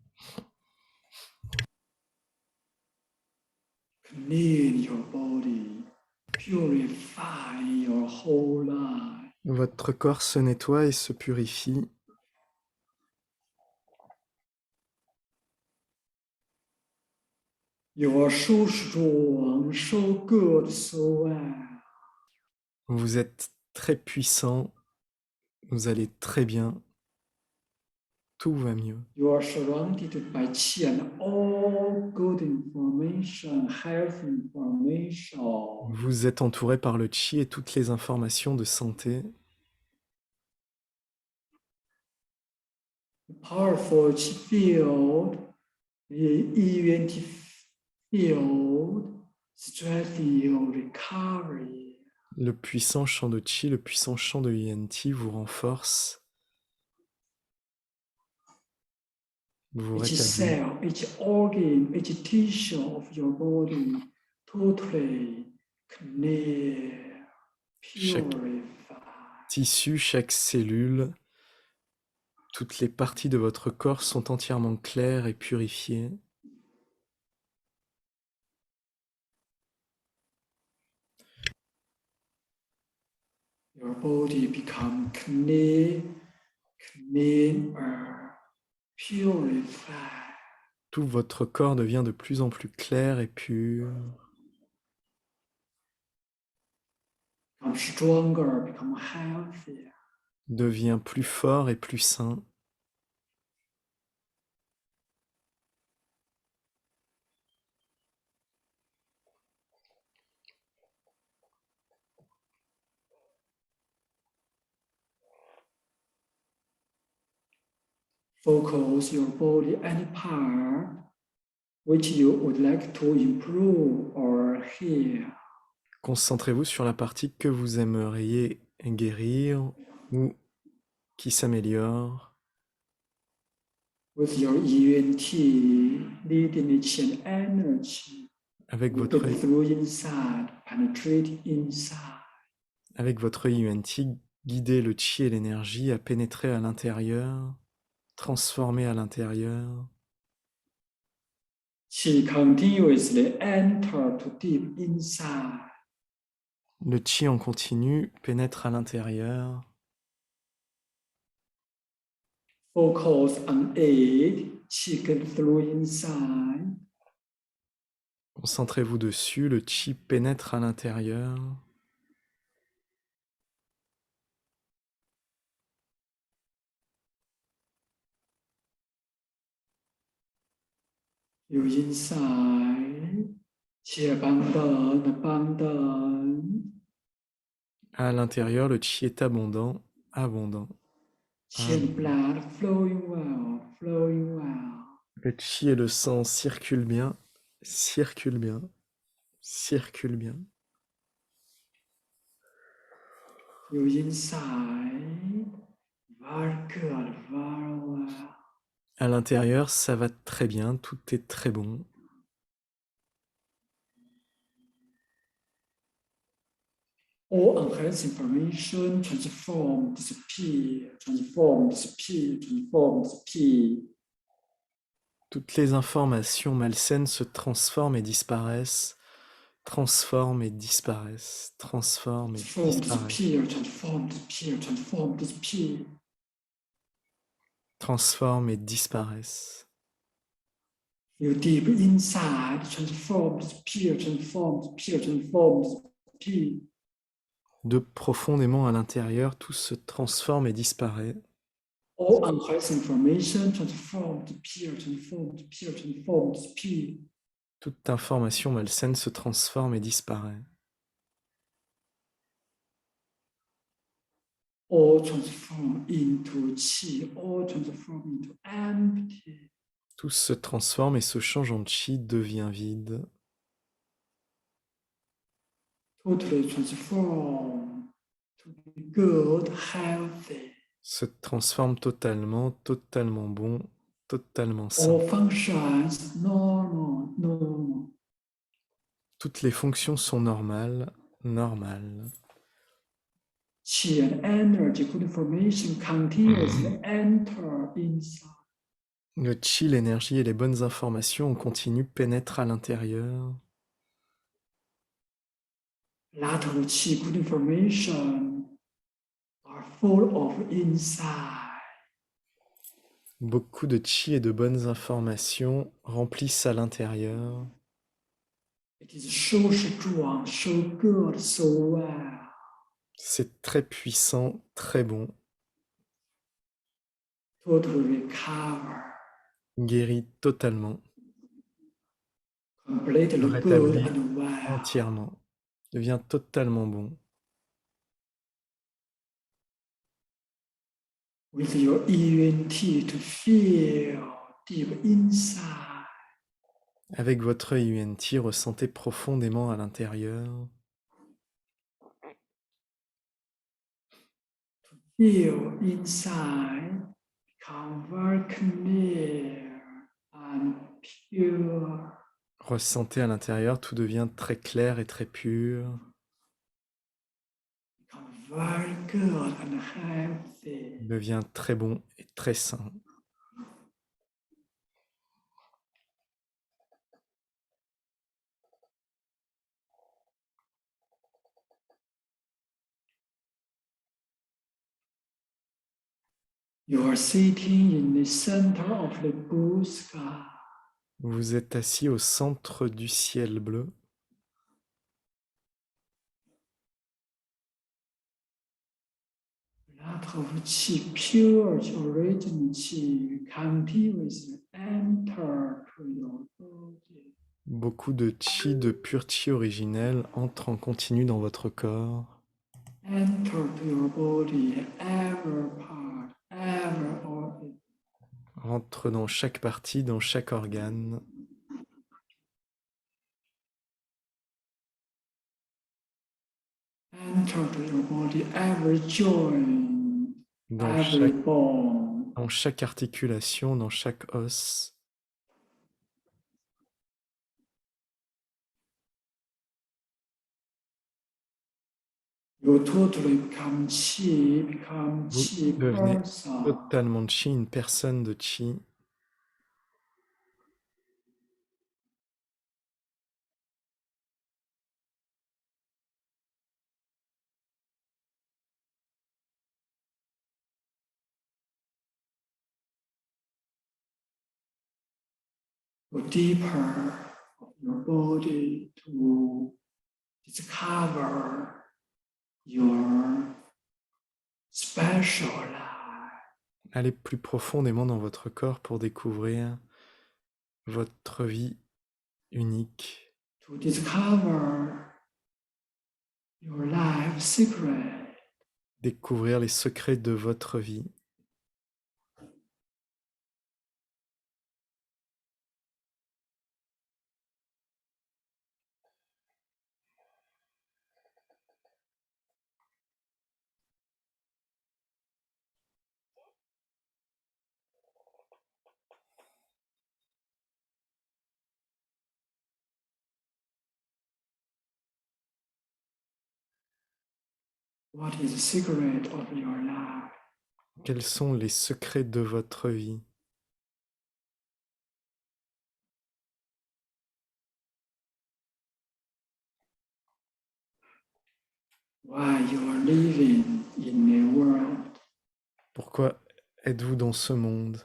Clean your body, purify your whole life. Votre corps se nettoie et se purifie. You are so strong, so good, so well. Vous êtes très puissant, vous allez très bien, tout va mieux. You are surrounded by qi and all good information, health information. Vous êtes entouré par le chi et toutes les informations de santé. Powerful qi field, the ENT field, strengthen your recovery. Le puissant champ de chi, le puissant champ de INT vous renforce, vous Each rétablit. cell, each organ, each tissue of your body totally clear, Chaque purified. tissu, chaque cellule, toutes les parties de votre corps sont entièrement claires et purifiées. Your body become cleaner, purified. Tout votre corps devient de plus en plus clair et pur, Become stronger, become healthier. devient plus fort et plus sain. Focus your body any part which you would like to improve or heal. Concentrez-vous sur la partie que vous aimeriez guérir ou qui s'améliore. With your ENT leading qi and energy, Avec you votre, get through inside, penetrate inside. avec votre IUNT, guidez le chi et l'énergie à pénétrer à l'intérieur, transformer à l'intérieur. Qi continuously enter to deep inside. Le chi en continu pénètre à l'intérieur. Focus on it, qi get through inside. Concentrez-vous dessus, le chi pénètre à l'intérieur. You inside, 气abundant. À l'intérieur, le chi est abondant, abondant. Qi and blood flowing well. Le chi et le sang circulent bien, circulent bien, circulent bien. Feel inside, very good, very well. À l'intérieur, ça va très bien, tout est très bon. All unhealthy information transform, disappear, transform, disappear, transform, disappear. Toutes les informations malsaines se transforment et disparaissent, transforment et disparaissent, transforment et Transform, disparaissent, disappear, transform, disappear, transform, disappear. transforment et disparaissent. Feel deep inside, transform, disappear, transform, disappear, transform, disappear. De profondément à l'intérieur, tout se transforme et disparaît. All unhealthy information transform, disappear, transform, disappear, transform, disappear. Toute information malsaine se transforme et disparaît. All transform into qi, all transform into empty. Tout se transforme et se change en chi, devient vide. Totally transform to be good, healthy. Se transforme totalement, totalement bon, totalement sain. All functions normal. Toutes les fonctions sont normales, normales. Qi and energy, good information continuously enter inside. Le chi, l'énergie et les bonnes informations en continu pénètrent à l'intérieur. Lot of qi, good information are full of inside. Beaucoup de chi et de bonnes informations remplissent à l'intérieur. It is so strong, so good, so well. C'est très puissant, très bon, Totally recover, guérit totalement, completely good rétablit and well. entièrement, devient totalement bon. With your ENT to feel deep inside. Avec votre œil UNT, ressentez profondément à l'intérieur. Feel inside, become very clear and pure. Ressentez à l'intérieur, tout devient très clair et très pur. Become very good and healthy. Devient très bon et très sain. You are sitting in the center of the blue sky. Vous êtes assis au centre du ciel bleu. Lot of qi, pure original qi, continuously enter to your body. Beaucoup de chi, de pur chi originel, entre en continu dans votre corps. Enter to your body, every part, every organ. Rentre dans chaque partie, dans chaque organe. Enter to your body, every joint, Dans every chaque, bone. dans chaque articulation, dans chaque os. You totally become Vous qi devenez person. totalement chi, une personne de chi. Go deeper of your body to discover your special life. Allez plus profondément dans votre corps pour découvrir votre vie unique, to discover your life secret. Découvrir les secrets de votre vie. What is the secret of your life? Quels sont les secrets de votre vie? Why you are living in a world? Pourquoi êtes-vous dans ce monde?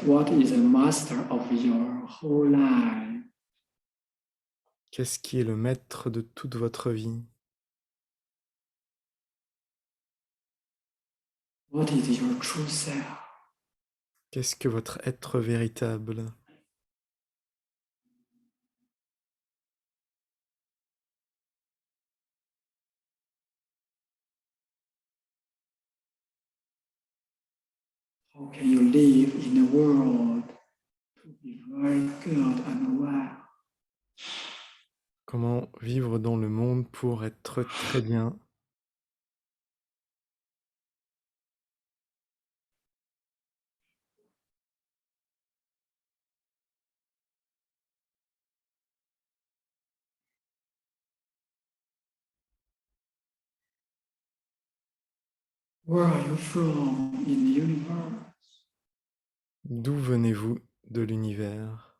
What is the master of your whole life? Qu'est-ce qui est le maître de toute votre vie? What is your true self? Qu'est-ce que votre être véritable? How can you live in a world to be very good and well? Comment vivre dans le monde pour être très bien? Where are you from in the universe? D'où venez-vous de l'univers?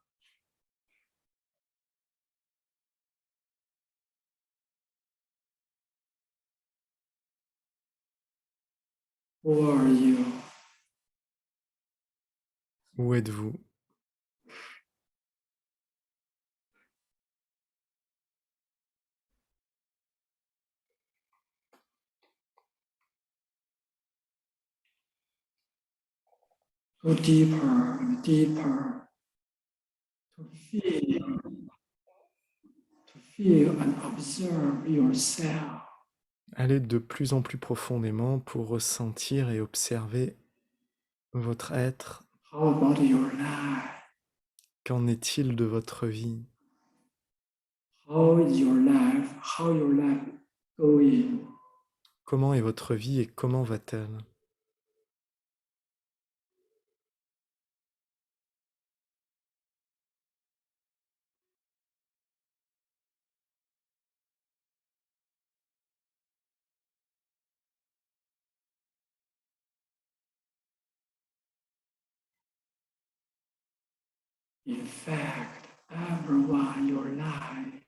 Who are you? Où êtes-vous? Go deeper and deeper to feel and observe yourself. Allez de plus en plus profondément pour ressentir et observer votre être. How about your life? Qu'en est-il de votre vie? How is your life? How your life going? Comment est votre vie et comment va-t-elle? In fact, everyone, your life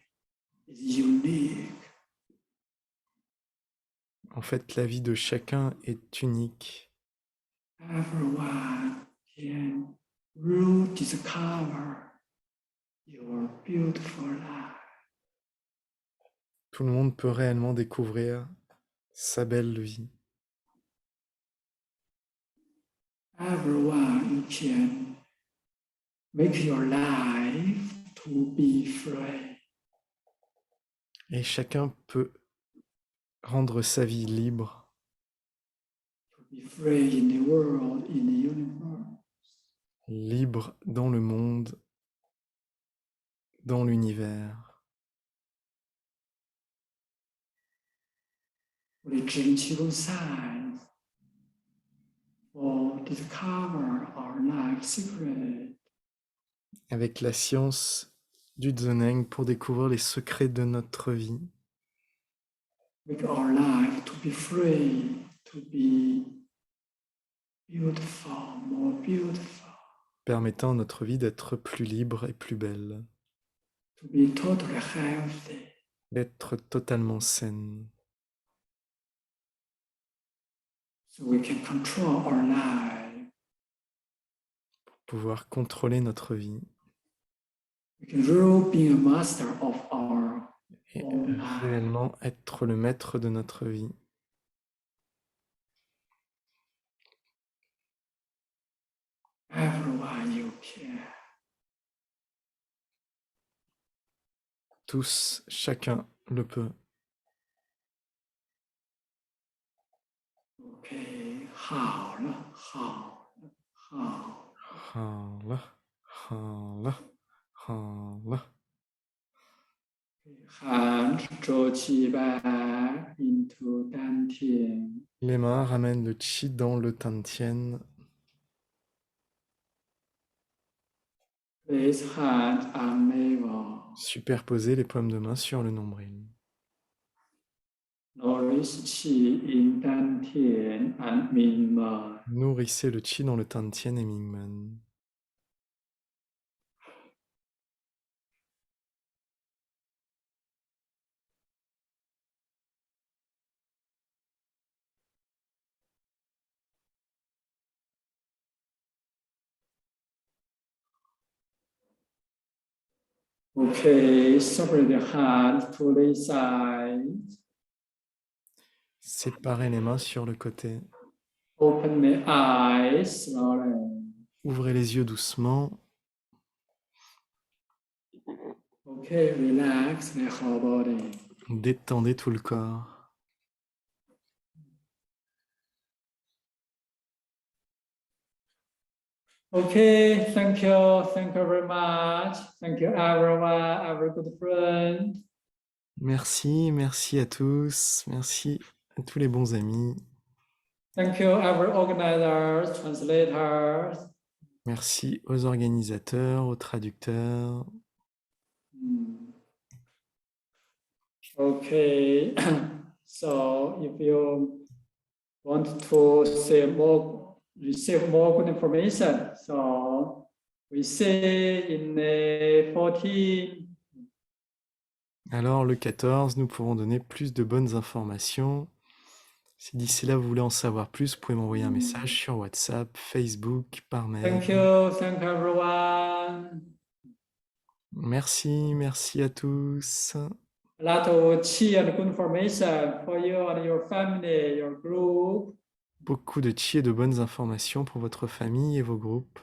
is unique. En fait, la vie de chacun est unique. Everyone can really discover your beautiful life. Tout le monde peut réellement découvrir sa belle vie. Everyone, you can make your life to be free. Et chacun peut rendre sa vie libre, To be free in the world, in the universe. libre dans le monde, dans l'univers. For the Qigong science, for discover our life secret. Avec la science du Zheneng pour découvrir les secrets de notre vie, Make our life to be free, to be beautiful, more beautiful, permettant à notre vie d'être plus libre et plus belle, to be totally healthy. d'être totalement saine, So we can control our life. pouvoir contrôler notre vie We can really be a master of our et own life. réellement être le maître de notre vie. Everyone you can. Tous, chacun le peut. OK，好了，好了，好。好了，好了，好了。Hand draw qi back into dantian. Les mains ramènent le qi dans le tantien. Place hand on navel. Superposez les paumes de main sur le nombril. Nourish qi in dantian and minma. Nourrissez le qi dans le tantien et mingmen. OK, separate the hand to the side. Séparez les mains sur le côté. Open the eyes slowly. Ouvrez les yeux doucement. OK, relax the whole body. Détendez tout le corps. OK, thank you very much. Thank you everyone, every good friend. Merci, merci à tous. Merci à tous les bons amis. Thank you every organizers, translators. Merci aux organisateurs, aux traducteurs. Okay, so if you want to receive more good information, so we see in the 14. Alors, le 14, nous pourrons donner plus de bonnes informations. Si d'ici là, vous voulez en savoir plus, vous pouvez m'envoyer un message sur WhatsApp, Facebook, par mail. Thank you everyone. Merci, merci à tous. A lot of chi and good information for you and your family, your group. Beaucoup de chi et de bonnes informations pour votre famille et vos groupes.